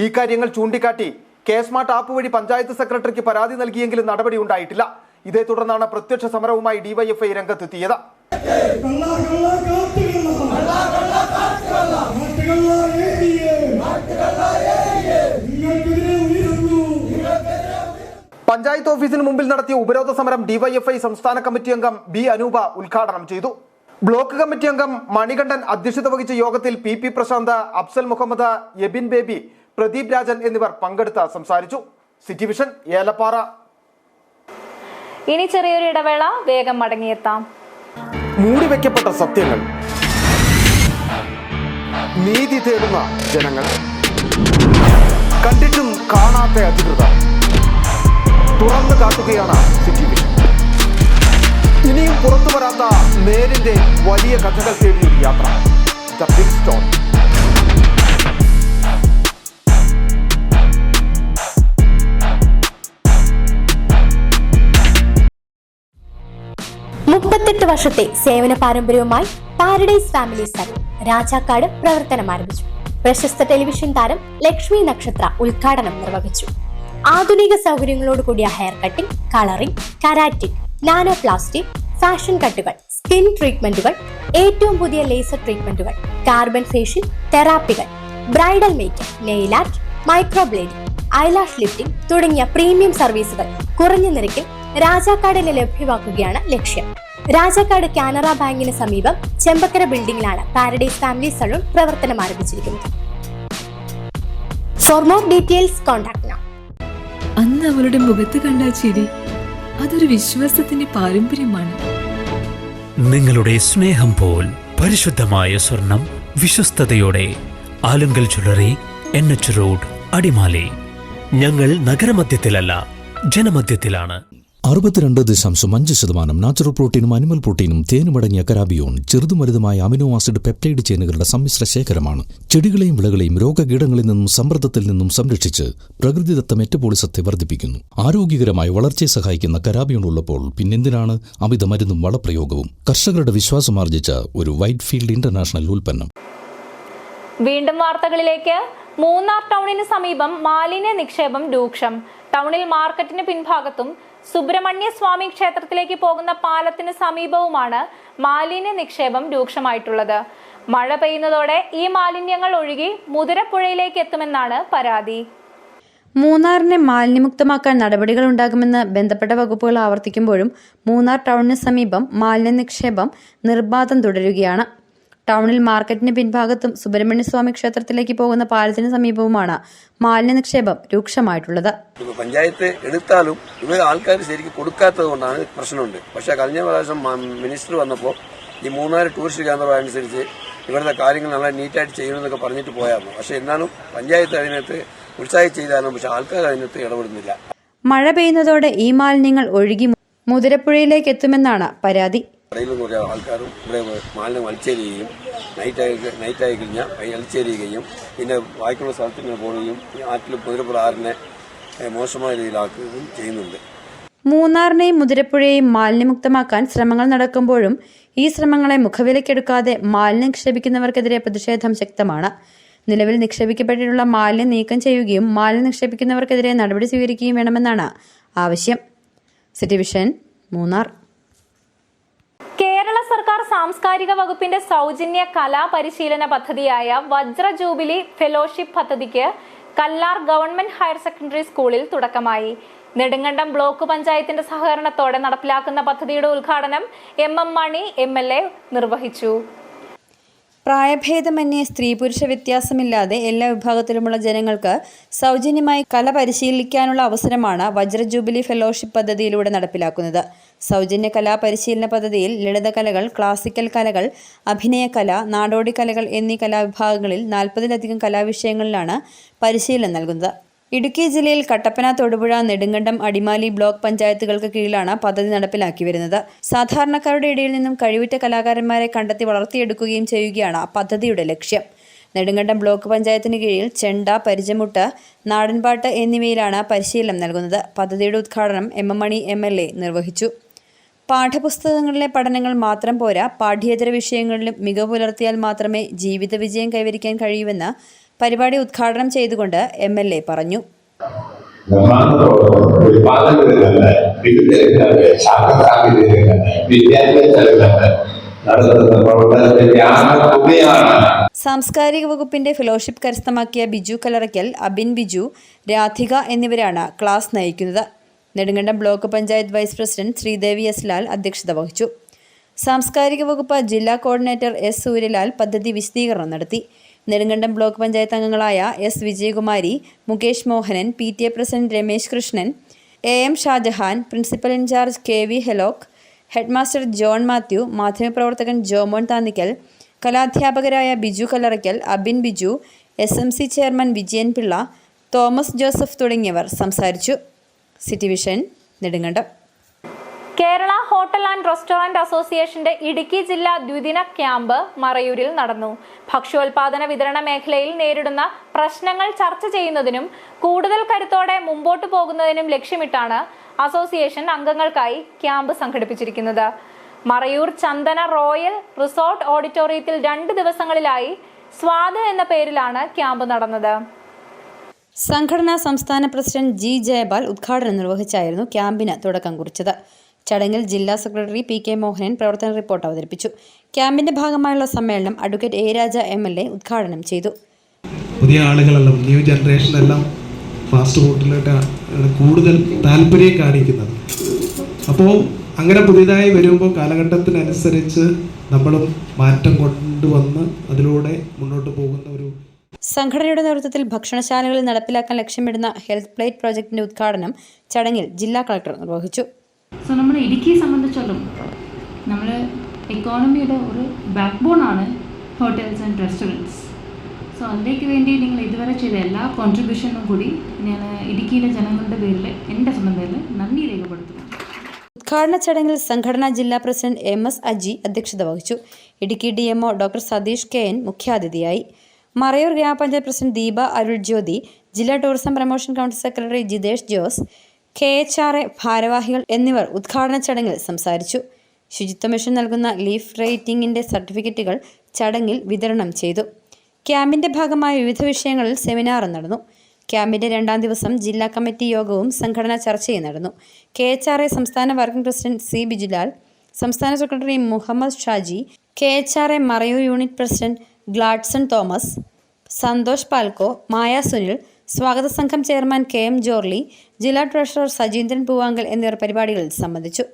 ഈ കാര്യങ്ങൾ ചൂണ്ടിക്കാട്ടി കെ-സ്മാർട്ട് ആപ്പ് വഴി പഞ്ചായത്ത് സെക്രട്ടറിക്ക് പരാതി നൽകിയെങ്കിലും നടപടി ഉണ്ടായിട്ടില്ല. ഇതേ തുടർന്നാണ് പ്രത്യക്ഷ സമരവുമായി ഡിവൈഎഫ്ഐ രംഗത്തെത്തിയത്. പഞ്ചായത്ത് ഓഫീസിന് മുമ്പിൽ നടത്തിയ ഉപരോധ സമരം ഡിവൈഎഫ്ഐ സംസ്ഥാന കമ്മിറ്റി അംഗം ബി അനൂപ ഉദ്ഘാടനം ചെയ്തു. ബ്ലോക്ക് കമ്മിറ്റി അംഗം മണികണ്ഠൻ അധ്യക്ഷത വഹിച്ച യോഗത്തിൽ PP പ്രശാന്ത്, അഫ്സൽ മുഹമ്മദ്, എബിൻ ബേബി, പ്രദീപ് രാജൻ എന്നിവർ പങ്കെടുത്ത് സംസാരിച്ചു. City vision, Elappara. ഇനി ചെറിയൊരു ഇടവേള, വേഗം മടങ്ങിയെത്താം. മൂടിവെക്കപ്പെട്ട സത്യങ്ങൾ, നീതി തേടുന്ന ജനങ്ങൾ, കണ്ടിട്ടും കാണാത്ത അധികൃതർ തുറന്നു കാട്ടുകയാണ് സിറ്റി വിഷൻ. ഇനിയും പുറത്തു വരാത്ത നേരിന്റെ വലിയ കഥകൾ തേടിയൊരു യാത്ര. The big stone. വർഷത്തെ സേവന പാരമ്പര്യവുമായി പാരഡൈസ് ഫാമിലി സലൂൺ രാജാക്കാട് പ്രവർത്തനം ആരംഭിച്ചു. പ്രശസ്ത ടെലിവിഷൻ താരം ലക്ഷ്മി നക്ഷത്ര ഉദ്ഘാടനം നിർവഹിച്ചു. ആധുനിക സൗകര്യങ്ങളോട് കൂടിയ ഹെയർ കട്ടിംഗ്, കളറിംഗ്, കരാറ്റിക്, നാനോ പ്ലാസ്റ്റിക്, ഫാഷൻ കട്ടുകൾ, സ്കിൻ ട്രീറ്റ്മെന്റുകൾ, ഏറ്റവും പുതിയ ലേസർ ട്രീറ്റ്മെന്റുകൾ, കാർബൺ ഫേഷ്യൽ തെറാപ്പികൾ, bridal makeup, nail art, microblading, eyelash lifting തുടങ്ങിയ പ്രീമിയം സർവീസുകൾ കുറഞ്ഞ നിരക്കിൽ രാജാക്കാടിന് ലഭ്യമാക്കുകയാണ് ലക്ഷ്യം. രാജാക്കാട് കാനറ ബാങ്കിന് സമീപം ചെമ്പക്കര ബിൽഡിംഗിലാണ് പാരഡൈസ് ഫാമിലി സലൂൺ പ്രവർത്തനം ആരംഭിച്ചിരിക്കുന്നത്. For more details contact now. അന്ന് അവളുടെ മുഖത്ത് കണ്ട ചിരി അതൊരു വിശ്വാസത്തിന്റെ പാരമ്പര്യമാണ്. നിങ്ങളുടെ സ്നേഹം പോൽ പരിശുദ്ധമായ സ്വർണം വിശ്വസ്തയോടെ Alunkal jewellery, NH road, Adimali. ഞങ്ങൾ നഗരമധ്യത്തിലല്ല, ജനമധ്യത്തിലാണ്. 62.5% നാച്ചുറൽ പ്രോട്ടീനും അനിമൽ പ്രോട്ടീനും തേനുമടങ്ങിയ കരാബിയോൺ ചെറുതും വലുതുമായ അമിനോ ആസിഡ് പെപ്റ്റൈഡ് ചെയിനുകളുടെ സമ്മിശ്ര ശേഖരമാണ്. ചെടികളെയും വിളകളെയും രോഗകീടങ്ങളിൽ നിന്നും സമ്മർദ്ദത്തിൽ നിന്നും സംരക്ഷിച്ച് പ്രകൃതിദത്ത മെറ്റബോളിസത്തെ വർദ്ധിപ്പിക്കുന്നു. ആരോഗ്യകരമായ വളർച്ചയെ സഹായിക്കുന്ന കരാബിയോൺ ഉള്ളപ്പോൾ പിന്നെന്തിനാണ് അമിത മരുന്നും വളപ്രയോഗവും? കർഷകരുടെ വിശ്വാസമാർജിച്ച ഒരു വൈറ്റ് ഫീൽഡ് ഇന്റർനാഷണൽ ഉൽപ്പന്നം. വീണ്ടും വാർത്തകളിലേക്ക്. മൂന്നാർ ടൗണിന് സമീപം മാലിന്യ നിക്ഷേപം രൂക്ഷം. ടൗണിൽ മാർക്കറ്റിന് പിൻഭാഗത്തും സുബ്രഹ്മണ്യ സ്വാമി ക്ഷേത്രത്തിലേക്ക് പോകുന്ന പാലത്തിന് സമീപവുമാണ് മാലിന്യ നിക്ഷേപം രൂക്ഷമായിട്ടുള്ളത്. മഴ പെയ്യുന്നതോടെ ഈ മാലിന്യങ്ങൾ ഒഴുകി മുതിരപ്പുഴയിലേക്ക് എത്തുമെന്നാണ് പരാതി. മൂന്നാറിനെ മാലിന്യമുക്തമാക്കാൻ നടപടികൾ ഉണ്ടാകുമെന്ന് ബന്ധപ്പെട്ട വകുപ്പുകൾ ആവർത്തിക്കുമ്പോഴും മൂന്നാർ ടൗണിന് സമീപം മാലിന്യ നിക്ഷേപം നിർബാധം തുടരുകയാണ്. ടൗണിൽ മാർക്കറ്റിന് പിൻഭാഗത്തും സുബ്രഹ്മണ്യസ്വാമി ക്ഷേത്രത്തിലേക്ക് പോകുന്ന പാലത്തിന് സമീപവുമാണ് മാലിന്യ നിക്ഷേപം രൂക്ഷമായിട്ടുള്ളത്. പഞ്ചായത്ത് എടുത്താലും ഇവർ ആൾക്കാർ ശരിക്കും കൊടുക്കാത്തത് കൊണ്ടാണ് പ്രശ്നമുണ്ട്. പക്ഷേ കഴിഞ്ഞ പ്രാവശ്യം മിനിസ്റ്റർ വന്നപ്പോൾ ഈ മൂന്നാർ ടൂറിസ്റ്റ് കേന്ദ്രം അനുസരിച്ച് ഇവരുടെ കാര്യങ്ങൾ നല്ല നീറ്റായിട്ട് ചെയ്യണമെന്നൊക്കെ പറഞ്ഞിട്ട് പോയായിരുന്നു. പക്ഷേ എന്നാലും പഞ്ചായത്ത് അതിനകത്ത് ഉത്സാഹം ചെയ്താലും പക്ഷെ ആൾക്കാർ അതിനകത്ത് ഇടപെടുന്നില്ല. മഴ പെയ്യുന്നതോടെ ഈ മാലിന്യങ്ങൾ ഒഴുകി മുതിരപ്പുഴയിലേക്ക് എത്തുമെന്നാണ് പരാതി. കടയിലും കുറേ ആൾക്കാരും ഇവിടെ മാലിന്യം വലിച്ചെറിയുകയും നൈറ്റായി കഴിഞ്ഞാൽ വലിച്ചെറിയുകയും പിന്നെ ബാക്കിയുള്ള സ്ഥലത്തിന് പോവുകയും ആറ്റിൽ മുതിരപ്പുഴ ആറിനെ മോശമായ രീതിയിലാക്കുകയും ചെയ്യുന്നുണ്ട്. മൂന്നാറിനെയും മുതിരപ്പുഴയെയും മാലിന്യമുക്തമാക്കാൻ ശ്രമങ്ങൾ നടക്കുമ്പോഴും ഈ ശ്രമങ്ങളെ മുഖവിലക്കെടുക്കാതെ മാലിന്യം നിക്ഷേപിക്കുന്നവർക്കെതിരെ പ്രതിഷേധം ശക്തമാണ്. നിലവിൽ നിക്ഷേപിക്കപ്പെട്ടിട്ടുള്ള മാലിന്യം നീക്കം ചെയ്യുകയും മാലിന്യം നിക്ഷേപിക്കുന്നവർക്കെതിരെ നടപടി സ്വീകരിക്കുകയും വേണമെന്നാണ് ആവശ്യം. City vision, Munnar. കേരള സർക്കാർ സാംസ്കാരിക വകുപ്പിന്റെ സൗജന്യ കലാപരിശീലന പദ്ധതിയായ വജ്ര ജൂബിലി ഫെലോഷിപ്പ് പദ്ധതിക്ക് കല്ലാർ ഗവൺമെന്റ് ഹയർ സെക്കൻഡറി സ്കൂളിൽ തുടക്കമായി. നെടുങ്കണ്ടം ബ്ലോക്ക് പഞ്ചായത്തിന്റെ സഹകരണത്തോടെ നടപ്പിലാക്കുന്ന പദ്ധതിയുടെ ഉദ്ഘാടനം MM മണി MLA നിർവഹിച്ചു. പ്രായഭേദമന്യേ സ്ത്രീ പുരുഷ വ്യത്യാസമില്ലാതെ എല്ലാ വിഭാഗത്തിലുമുള്ള ജനങ്ങൾക്ക് സൗജന്യമായി കല പരിശീലിക്കാനുള്ള അവസരമാണ് വജ്ര ജൂബിലി ഫെലോഷിപ്പ് പദ്ധതിയിലൂടെ നടപ്പിലാക്കുന്നത്. സൗജന്യ കലാപരിശീലന പദ്ധതിയിൽ ലളിതകലകൾ, ക്ലാസിക്കൽ കലകൾ, അഭിനയകല, നാടോടി കലകൾ എന്നീ കലാവിഭാഗങ്ങളിൽ 40-ലധികം കലാവിഷയങ്ങളിലാണ് പരിശീലനം നൽകുന്നത്. ഇടുക്കി ജില്ലയിൽ കട്ടപ്പന, തൊടുപുഴ, നെടുങ്കണ്ടം, അടിമാലി ബ്ലോക്ക് പഞ്ചായത്തുകൾക്ക് കീഴിലാണ് പദ്ധതി നടപ്പിലാക്കി വരുന്നത്. സാധാരണക്കാരുടെ ഇടയിൽ നിന്നും കഴിവുറ്റ കലാകാരന്മാരെ കണ്ടെത്തി വളർത്തിയെടുക്കുകയും ചെയ്യുകയാണ് പദ്ധതിയുടെ ലക്ഷ്യം. നെടുങ്കണ്ടം ബ്ലോക്ക് പഞ്ചായത്തിന് കീഴിൽ ചെണ്ട, പരിചമുട്ട്, നാടൻപാട്ട് എന്നിവയിലാണ് പരിശീലനം നൽകുന്നത്. പദ്ധതിയുടെ ഉദ്ഘാടനം MM മണി MLA നിർവഹിച്ചു. പാഠപുസ്തകങ്ങളിലെ പഠനങ്ങൾ മാത്രം പോരാ, പാഠ്യേതര വിഷയങ്ങളിലും മികവ് പുലർത്തിയാൽ മാത്രമേ ജീവിത വിജയം കൈവരിക്കാൻ കഴിയൂവെന്ന് പരിപാടി ഉദ്ഘാടനം ചെയ്തുകൊണ്ട് MLA പറഞ്ഞു. സാംസ്കാരിക വകുപ്പിന്റെ ഫെലോഷിപ്പ് കരസ്ഥമാക്കിയ ബിജു കലറയ്ക്കൽ, അബിൻ ബിജു, രാധിക എന്നിവരാണ് ക്ലാസ് നയിക്കുന്നത്. Nedumkandam block panchayat vice president Sreedevi S. Lal അധ്യക്ഷത വഹിച്ചു. സാംസ്കാരിക വകുപ്പ് ജില്ലാ കോർഡിനേറ്റർ S. സൂര്യലാൽ പദ്ധതി വിശദീകരണം നടത്തി. നെടുങ്കണ്ടം ബ്ലോക്ക് പഞ്ചായത്ത് അംഗങ്ങളായ S. Vijayakumari, Mukesh Mohanan, PTA president Ramesh Krishnan, AM Shajahan, principal in charge KV ഹെലോക്ക്, ഹെഡ്മാസ്റ്റർ ജോൺ മാത്യു, മാധ്യമപ്രവർത്തകൻ ജോമോൻ താന്നിക്കൽ, കലാധ്യാപകരായ Biju Kallarakkal, Abin Biju, SMC chairman Vijayan Pillai, Thomas Joseph തുടങ്ങിയവർ സംസാരിച്ചു. City vision, Nedumkandam. Kerala hotel and restaurant അസോസിയേഷന്റെ ഇടുക്കി ജില്ലാ ദ്വിദിന ക്യാമ്പ് മറയൂരിൽ നടന്നു. ഭക്ഷ്യോൽപാദന വിതരണ മേഖലയിൽ നേരിടുന്ന പ്രശ്നങ്ങൾ ചർച്ച ചെയ്യുന്നതിനും കൂടുതൽ കരുത്തോടെ മുമ്പോട്ടു പോകുന്നതിനും ലക്ഷ്യമിട്ടാണ് അസോസിയേഷൻ അംഗങ്ങൾക്കായി ക്യാമ്പ് സംഘടിപ്പിച്ചിരിക്കുന്നത്. മറയൂർ ചന്ദന റോയൽ റിസോർട്ട് ഓഡിറ്റോറിയത്തിൽ 2 ദിവസങ്ങളിലായി സ്വാദ് എന്ന പേരിലാണ് ക്യാമ്പ് നടന്നത്. സംഘടനാ സംസ്ഥാന പ്രസിഡന്റ് G. ജയപാൽ ഉദ്ഘാടനം നിർവഹിച്ചായിരുന്നു ക്യാമ്പിന് തുടക്കം കുറിച്ചത്. ചടങ്ങിൽ ജില്ലാ സെക്രട്ടറി PK മോഹനൻ പ്രവർത്തന റിപ്പോർട്ട് അവതരിപ്പിച്ചു. ക്യാമ്പിന്റെ ഭാഗമായുള്ള സമ്മേളനം അഡ്വക്കേറ്റ് A. രാജ MLA ഉദ്ഘാടനം ചെയ്തു. പുതിയ ആളുകളെല്ലാം ന്യൂ ജനറേഷനെല്ലാം ഫാസ്റ്റ് ഫുഡിലോട്ട് കൂടുതൽ താല്പര്യം കാണിക്കുന്നത്. അപ്പോൾ അങ്ങനെ പുതിയതായി വരുമ്പോൾ കാലഘട്ടത്തിനനുസരിച്ച് നമ്മളും മാറ്റം കൊണ്ടുവന്ന് അതിലൂടെ മുന്നോട്ട് പോകുന്ന ഒരു സംഘടനയുടെ നേതൃത്വത്തിൽ ഭക്ഷണശാലകളിൽ നടപ്പിലാക്കാൻ ലക്ഷ്യമിടുന്ന ഹെൽത്ത് പ്ലേറ്റ് പ്രോജക്റ്റിന്റെ ഉദ്ഘാടനം ചടങ്ങിൽ ജില്ലാ കളക്ടർ നിർവഹിച്ചു. സോ നമ്മുടെ ഇടുക്കിയെ സംബന്ധിച്ചോളം നമ്മൾ എക്കോണമിയുടെ ഒരു ബാക്ക് ബോണാണ് ഹോട്ടൽസ് ആൻഡ് റെസ്റ്റോറൻറ്റ്സ്. സോ അതിലേക്ക് വേണ്ടി നിങ്ങൾ ഇതുവരെ ചെയ്ത എല്ലാ കോൺട്രിബ്യൂഷനും കൂടി ഞാൻ ഇടുക്കിയിലെ ജനങ്ങളുടെ പേരിൽ എൻ്റെ സ്വന്തം പേരിൽ നന്ദി രേഖപ്പെടുത്തുന്നു. ഉദ്ഘാടന ചടങ്ങിൽ സംഘടനാ ജില്ലാ പ്രസിഡന്റ് MS അജി അധ്യക്ഷത വഹിച്ചു. Idukki DMO doctor Satheesh KN മുഖ്യാതിഥിയായി. മറയൂർ ഗ്രാമപഞ്ചായത്ത് പ്രസിഡന്റ് ദീപ അരുൾ ജ്യോതി, ജില്ലാ tourism promotion council secretary Jithesh Jose, KHRA ഭാരവാഹികൾ എന്നിവർ ഉദ്ഘാടന ചടങ്ങിൽ സംസാരിച്ചു. ശുചിത്വ മിഷൻ നൽകുന്ന ലീഫ് റേറ്റിംഗിന്റെ സർട്ടിഫിക്കറ്റുകൾ ചടങ്ങിൽ വിതരണം ചെയ്തു. ക്യാമ്പിന്റെ ഭാഗമായി വിവിധ വിഷയങ്ങളിൽ സെമിനാറും നടന്നു. ക്യാമ്പിന്റെ 2ാം ദിവസം ജില്ലാ കമ്മിറ്റി യോഗവും സംഘടനാ ചർച്ചയും നടന്നു. KHRA സംസ്ഥാന വർക്കിംഗ് പ്രസിഡന്റ് C ബിജുലാൽ, സംസ്ഥാന secretary Muhammad Shaji, KHRA Marayoor unit president Gladson Thomas, Santhosh Palco, Maya Sunil, സ്വാഗത സംഘം ചെയർമാൻ KM ജോർലി, ജില്ലാ ട്രഷറർ സജീന്ദ്രൻ പൂവാങ്കൽ എന്നിവർ പരിപാടികളിൽ സംബന്ധിച്ചു.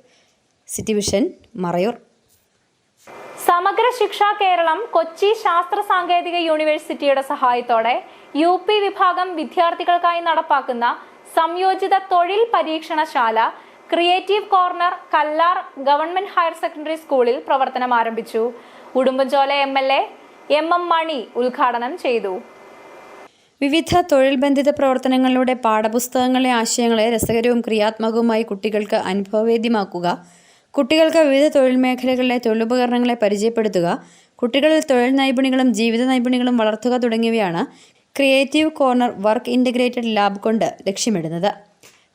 City vision, Marayoor. സമഗ്ര ശിക്ഷാ കേരളം കൊച്ചി ശാസ്ത്ര സാങ്കേതിക യൂണിവേഴ്സിറ്റിയുടെ സഹായത്തോടെ UP വിഭാഗം വിദ്യാർത്ഥികൾക്കായി നടപ്പാക്കുന്ന സംയോജിത തൊഴിൽ പരീക്ഷണശാല creative corner Kallar government higher secondary സ്കൂളിൽ പ്രവർത്തനം ആരംഭിച്ചു. ഉടുമ്പൻചോല MLA MM മണി ഉദ്ഘാടനം ചെയ്തു. വിവിധ തൊഴിൽ ബന്ധിത പ്രവർത്തനങ്ങളിലൂടെ പാഠപുസ്തകങ്ങളിലെ ആശയങ്ങളെ രസകരവും ക്രിയാത്മകവുമായി കുട്ടികൾക്ക് അനുഭവവേദ്യമാക്കുക, കുട്ടികൾക്ക് വിവിധ തൊഴിൽ മേഖലകളിലെ തൊഴിലുപകരണങ്ങളെ പരിചയപ്പെടുത്തുക, കുട്ടികളിൽ തൊഴിൽ നൈപുണികളും ജീവിത നൈപുണികളും വളർത്തുക തുടങ്ങിയവയാണ് creative corner work integrated lab കൊണ്ട് ലക്ഷ്യമിടുന്നത്.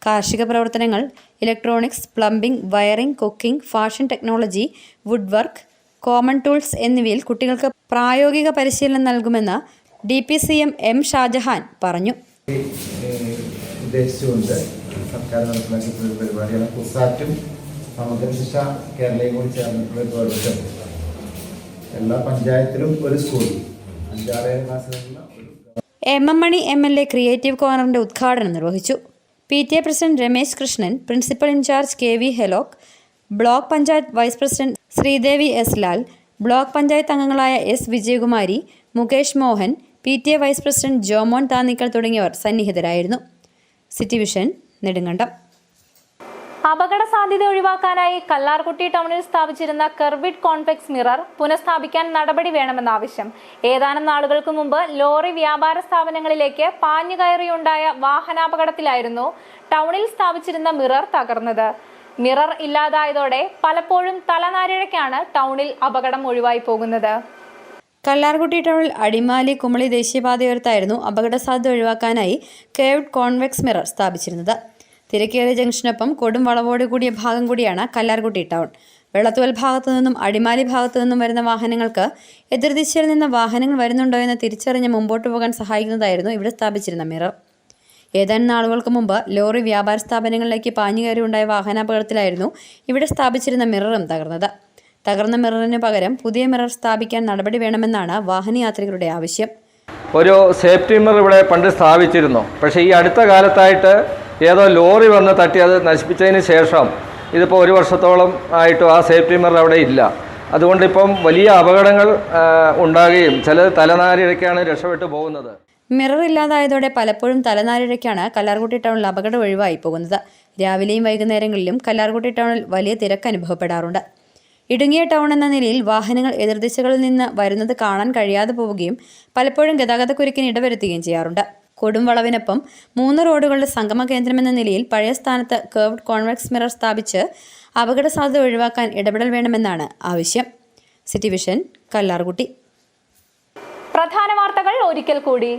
കാർഷിക പ്രവർത്തനങ്ങൾ, electronics, plumbing, wiring, cooking, fashion technology, wood work, common tools എന്നിവയിൽ കുട്ടികൾക്ക് പ്രായോഗിക പരിശീലനം നൽകുമെന്ന് DPCM M ഷാജഹാൻ പറഞ്ഞു. ഉദ്ദേശിച്ചുകൊണ്ട് സർക്കാർ നടപ്പിലാക്കിയിട്ടുള്ള പരിപാടിയാണ് കുസാറ്റും സമഗ്ര ശിക്ഷ കേരളയും കൂടി ചേർന്നിട്ടുള്ള ഒരു പ്രവർത്തനം. എല്ലാ പഞ്ചായത്തിലും ഒരു സ്കൂൾ 5-6 ക്ലാസ്സുകളിലുള്ള MM മണി MLA ക്രിയേറ്റീവ് കോർണറിന്റെ ഉദ്ഘാടനം നിർവഹിച്ചു. PTA president Ramesh Krishnan, principal in charge KV ഹെലോക്, block panchayat vice president Sreedevi S Lal, block panchayat അംഗങ്ങളായ S Vijayakumari, Mukesh Mohan, PTA vice president Jomon Thannikkal തുടങ്ങിയവർ സന്നിഹിതരായിരുന്നു. City vision, Nedumkandam. അപകട സാധ്യത ഒഴിവാക്കാനായി കല്ലാർകുട്ടി ടൗണിൽ സ്ഥാപിച്ചിരുന്ന കർവിഡ് കോൺവെക്സ് മിറർ പുനഃസ്ഥാപിക്കാൻ നടപടി വേണമെന്ന ആവശ്യം. ഏതാനും നാളുകൾക്ക് മുമ്പ് ലോറി വ്യാപാര സ്ഥാപനങ്ങളിലേക്ക് പാഞ്ഞുകയറിയുണ്ടായ വാഹനാപകടത്തിലായിരുന്നു ടൗണിൽ സ്ഥാപിച്ചിരുന്ന മിറർ തകർന്നത്. മിറർ ഇല്ലാതായതോടെ പലപ്പോഴും തലനാരിഴയ്ക്കാണ് ടൗണിൽ അപകടം ഒഴിവായി പോകുന്നത്. കല്ലാർകുട്ടി ടൗണിൽ അടിമാലി കുമളി ദേശീയപാതയോരത്തായിരുന്നു അപകട സാധ്യത ഒഴിവാക്കാനായി കേവ്ഡ് കോൺവെക്സ് മിറർ സ്ഥാപിച്ചിരുന്നത്. തിരക്കേറിയ ജംഗ്ഷനൊപ്പം കൊടും വളവോട് കൂടിയ ഭാഗം കൂടിയാണ് കല്ലാർകുട്ടി ടൗൺ. വെള്ളത്തുവൽ ഭാഗത്തു നിന്നും അടിമാലി ഭാഗത്തു നിന്നും വരുന്ന വാഹനങ്ങൾക്ക് എതിർദിശയിൽ നിന്ന് വാഹനങ്ങൾ വരുന്നുണ്ടോ എന്ന് തിരിച്ചറിഞ്ഞ് മുമ്പോട്ട് പോകാൻ സഹായിക്കുന്നതായിരുന്നു ഇവിടെ സ്ഥാപിച്ചിരുന്ന മിറർ. ഏതാനും നാളുകൾക്ക് മുമ്പ് ലോറി വ്യാപാര സ്ഥാപനങ്ങളിലേക്ക് പാഞ്ഞുകയറി ഉണ്ടായ വാഹനാപകടത്തിലായിരുന്നു ഇവിടെ സ്ഥാപിച്ചിരുന്ന മിററും തകർന്നത്. തകർന്ന മിററിന് പകരം പുതിയ മിറർ സ്ഥാപിക്കാൻ നടപടി വേണമെന്നാണ് വാഹനയാത്രികരുടെ ആവശ്യം. ഒരു സേഫ്റ്റി മിറർ ഇവിടെ പണ്ട് സ്ഥാപിച്ചിരുന്നു. പക്ഷേ ഈ അടുത്ത കാലത്തായിട്ട് ഏതോ ലോറി വന്ന് തട്ടി അത് നശിപ്പിച്ചതിന് ശേഷം ഇതിപ്പോൾ 1 വർഷത്തോളം ആയിട്ടും ആ സേഫ്റ്റി മിറർ അവിടെ ഇല്ല. അതുകൊണ്ടിപ്പം വലിയ അപകടങ്ങൾ ഉണ്ടാകുകയും ചിലത് തലനാരിഴയ്ക്കാണ് രക്ഷപ്പെട്ടു പോകുന്നത്. മിറർ ഇല്ലാതായതോടെ പലപ്പോഴും തലനാരിഴയ്ക്കാണ് കല്ലാർകുട്ടി ടൗണിൽ അപകടം ഒഴിവായി പോകുന്നത്. രാവിലെയും വൈകുന്നേരങ്ങളിലും കല്ലാർകുട്ടി ടൗണിൽ വലിയ തിരക്ക് അനുഭവപ്പെടാറുണ്ട്. ഇടുങ്ങിയ ടൗൺ എന്ന നിലയിൽ വാഹനങ്ങൾ എതിർദിശകളിൽ നിന്ന് വരുന്നത് കാണാൻ കഴിയാതെ പോവുകയും പലപ്പോഴും ഗതാഗതക്കുരുക്കിന് ഇടവരുത്തുകയും ചെയ്യാറുണ്ട്. കൊടും വളവിനൊപ്പം 3 റോഡുകളുടെ സംഗമ കേന്ദ്രമെന്ന നിലയിൽ പഴയ സ്ഥാനത്ത് കർവ്ഡ് കോൺവെക്സ് മിറർ സ്ഥാപിച്ച് അപകട സാധ്യത ഒഴിവാക്കാൻ ഇടപെടൽ വേണമെന്നാണ് ആവശ്യം. City vision, Kallarkutty. പ്രധാന വാർത്തകൾ ഒരിക്കൽ കൂടി.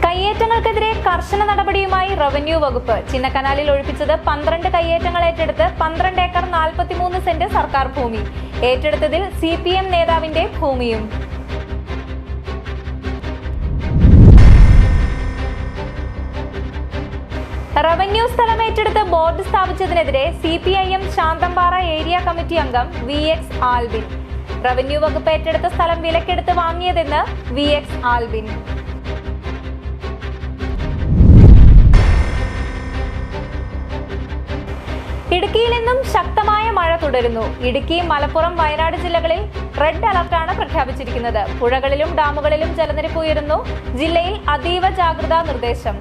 കയ്യേറ്റങ്ങൾക്കെതിരെ കർശന നടപടിയുമായി റവന്യൂ വകുപ്പ്. ചിന്നക്കനാലിൽ ഒഴിപ്പിച്ചത് 12 കയ്യേറ്റങ്ങൾ ഏറ്റെടുത്ത് 12 ഏക്കർ 43 സെന്റ് സർക്കാർ ഭൂമി. ഏറ്റെടുത്തതിൽ CPM നേതാവിന്റെ ഭൂമിയും. റവന്യൂ സ്ഥലം ഏറ്റെടുത്ത് ബോർഡ് സ്ഥാപിച്ചതിനെതിരെ CPIM ശാന്തമ്പാറ ഏരിയ കമ്മിറ്റി അംഗം VX ആൽവിൻ. റവന്യൂ വകുപ്പ് ഏറ്റെടുത്ത സ്ഥലം വിലക്കെടുത്ത് വാങ്ങിയതെന്ന് VX ആൽവിൻ. ഇടുക്കിയിൽ നിന്നും ശക്തമായ മഴ തുടരുന്നു. ഇടുക്കി, മലപ്പുറം, വയനാട് ജില്ലകളിൽ റെഡ് അലർട്ടാണ് പ്രഖ്യാപിച്ചിരിക്കുന്നത്. പുഴകളിലും ഡാമുകളിലും ജലനിരപ്പ് ഉയരുന്നു. ജില്ലയിൽ അതീവ ജാഗ്രതാ നിർദ്ദേശം.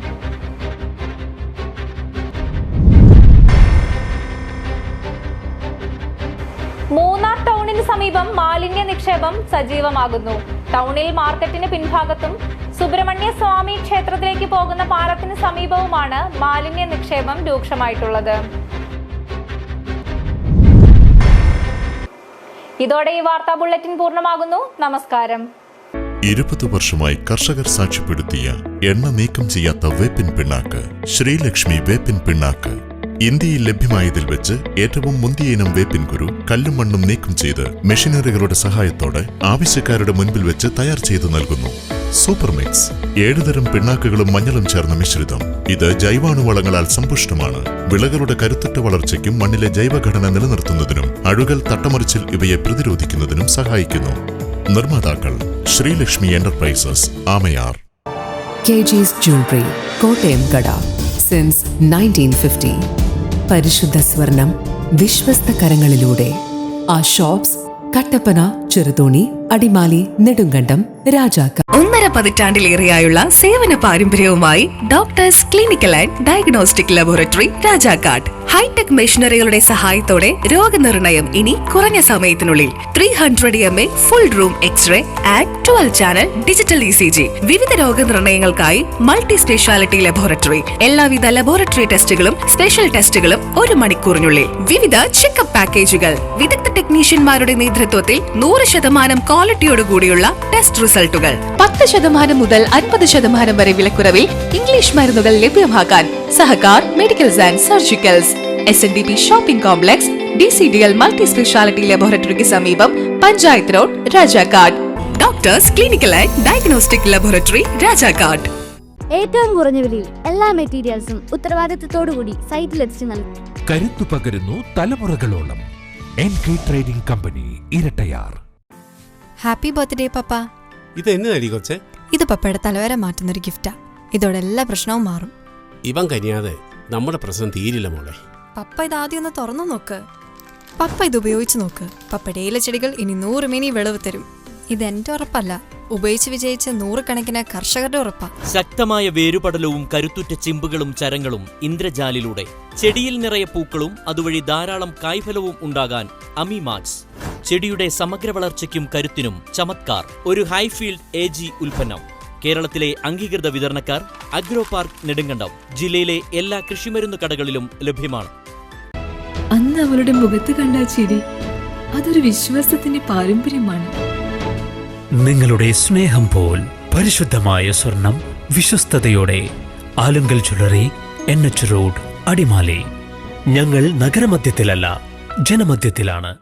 മൂന്നാർ ടൗണിന് സമീപം മാലിന്യ നിക്ഷേപം സജീവമാകുന്നു. ടൗണിൽ മാർക്കറ്റിന് പിൻഭാഗത്തും സുബ്രഹ്മണ്യ സ്വാമി ക്ഷേത്രത്തിലേക്ക് പോകുന്ന പാലത്തിന് സമീപവുമാണ് മാലിന്യ നിക്ഷേപം രൂക്ഷമായിട്ടുള്ളത്. ഇതോടെ ഈ വാർത്താ ബുള്ളറ്റിൻ പൂർണ്ണമാകുന്നു. നമസ്കാരം. 20 വർഷമായി കർഷകർ സാക്ഷ്യപ്പെടുത്തിയ എണ്ണ നീക്കം ചെയ്യാത്ത വേപ്പിൻ പിണ്ണാക്ക് ശ്രീലക്ഷ്മി വേപ്പിൻ പിണ്ണാക്ക്. ഇന്ത്യയിൽ ലഭ്യമായതിൽ വെച്ച് ഏറ്റവും മുന്തിയ ഇനം വേപ്പിൻ കുരു കല്ലും മണ്ണും നീക്കം ചെയ്ത് മെഷീനറികളുടെ സഹായത്തോടെ ആവശ്യക്കാരുടെ മുൻപിൽ വെച്ച് തയ്യാർ ചെയ്തു നൽകുന്നു. സൂപ്പർ മിക്സ് 7 തരം പിണ്ണാക്കുകളും മഞ്ഞളും ചേർന്ന മിശ്രിതം. ഇത് ജൈവാണുവളങ്ങളാൽ സമ്പുഷ്ടമാണ്. വിളകളുടെ കരുത്തുറ്റ വളർച്ചയ്ക്കും മണ്ണിലെ ജൈവഘടന നിലനിർത്തുന്നതിനും അഴുകൽ, തട്ടമറിച്ചിൽ ഇവയെ പ്രതിരോധിക്കുന്നതിനും സഹായിക്കുന്നു. നിർമ്മാതാക്കൾ Sreelakshmi enterprises, Amayar. KG's Jewelry, Kottayam കട. സിൻസ് 1950. പരിശുദ്ധ സ്വർണം വിശ്വസ്ത കരങ്ങളിലൂടെ. ആ ഷോപ്സ് കട്ടപ്പന, ചെറുതോണി, അടിമാലി, നെടുങ്കണ്ടം, രാജാക്ക. 1.5 പതിറ്റാണ്ടിലേറെയായുള്ള സേവന പാരമ്പര്യവുമായി doctors clinical and diagnostic laboratory, Rajakkad. Hi tech മെഷീനറികളുടെ സഹായത്തോടെ രോഗനിർണയം ഇനി കുറഞ്ഞ സമയത്തിനുള്ളിൽ. 300 mA full room X ray and 12 channel digital ECG. വിവിധ രോഗനിർണയങ്ങൾക്കായി മൾട്ടി സ്പെഷ്യാലിറ്റി ലബോറട്ടറി. എല്ലാവിധ ലബോറട്ടറി ടെസ്റ്റുകളും സ്പെഷ്യൽ ടെസ്റ്റുകളും 1 മണിക്കൂറിനുള്ളിൽ. വിവിധ ചെക്കപ്പ് പാക്കേജുകൾ. വിദഗ്ധ ടെക്നീഷ്യന്മാരുടെ നേതൃത്വത്തിൽ 100% ക്വാളിറ്റിയോടുകൂടിയുള്ള ടെസ്റ്റ് റിസൾട്ടുകൾ. 10% മുതൽ 50% വരെ വിലക്കുറവിൽ ഇംഗ്ലീഷ് മരുന്നുകൾ ലഭ്യമാക്കാൻ Sahakar medicals and surgicals, SNDP shopping complex, DCDL multi speciality ലബോറട്ടറിക്ക് സമീപം, panchayat road, Rajakkad. Doctors clinical and diagnostic laboratory, Rajakkad. ഏറ്റവും കുറഞ്ഞ വിലയിൽ എല്ലാ മെറ്റീരിയൽസും ഉത്തരവാദിത്തത്തോടുകൂടി സൈറ്റിലെത്തിച്ച് നൽകും. കരുത്തു പകരുന്നു തലമുറകളോളം. NK trading company, Erattayar. Happy birthday പപ്പ. ഇത് എന്നതടി കൊച്ചെ? ഇത് പപ്പയുടെ തലവര മാറ്റുന്നൊരു ഗിഫ്റ്റാ. ഇതോടെ എല്ലാ പ്രശ്നവും മാറും. ഇവൻ കനിയാതെ നമ്മുടെ പ്രശ്നം തീരില്ല മോളെ. പപ്പ ഇതാദ്യം ഒന്ന് തുറന്നു നോക്ക്. പപ്പ ഇത് ഉപയോഗിച്ച് നോക്ക്. പപ്പയുടെ ഇലച്ചെടികൾ ഇനി 100 മേനി വിളവ് തരും. ഇതെന്റെ ഉറപ്പല്ല, ഉപയോഗിച്ച് വിജയിച്ച 100 കണക്കിന് കർഷകരുടെ ഉറപ്പാ. ശക്തമായ വേരുപടലവും കരുത്തുറ്റ ചിമ്പുകളും ചരങ്ങളും ഇന്ദ്രജാലിലൂടെ ചെടിയിൽ നിറയെ പൂക്കളും അതുവഴി ധാരാളം കായ്ഫലവും ഉണ്ടാകാൻ അമിമാക്സ്. ചെടിയുടെ സമഗ്ര വളർച്ചയ്ക്കും കരുത്തിനും ചമത്കാർ. ഒരു ഹൈഫീൽഡ് AG ഉൽപ്പന്നം. കേരളത്തിലെ അംഗീകൃത വിതരണക്കാർ അഗ്രോ പാർക്ക്, നെടുങ്കണ്ടം. ജില്ലയിലെ എല്ലാ കൃഷിമരുന്ന് കടകളിലും ലഭ്യമാണ്. അന്ന് അവളുടെ മുഖത്ത് കണ്ട ചിരി, അതൊരു വിശ്വാസത്തിന്റെ പാരമ്പര്യമാണ്. നിങ്ങളുടെ സ്നേഹം പോൽ പരിശുദ്ധമായ സ്വർണം വിശ്വസ്തയോടെ. Alunkal jewellery, NH road, Adimali. ഞങ്ങൾ നഗരമധ്യത്തിലല്ല, ജനമധ്യത്തിലാണ്.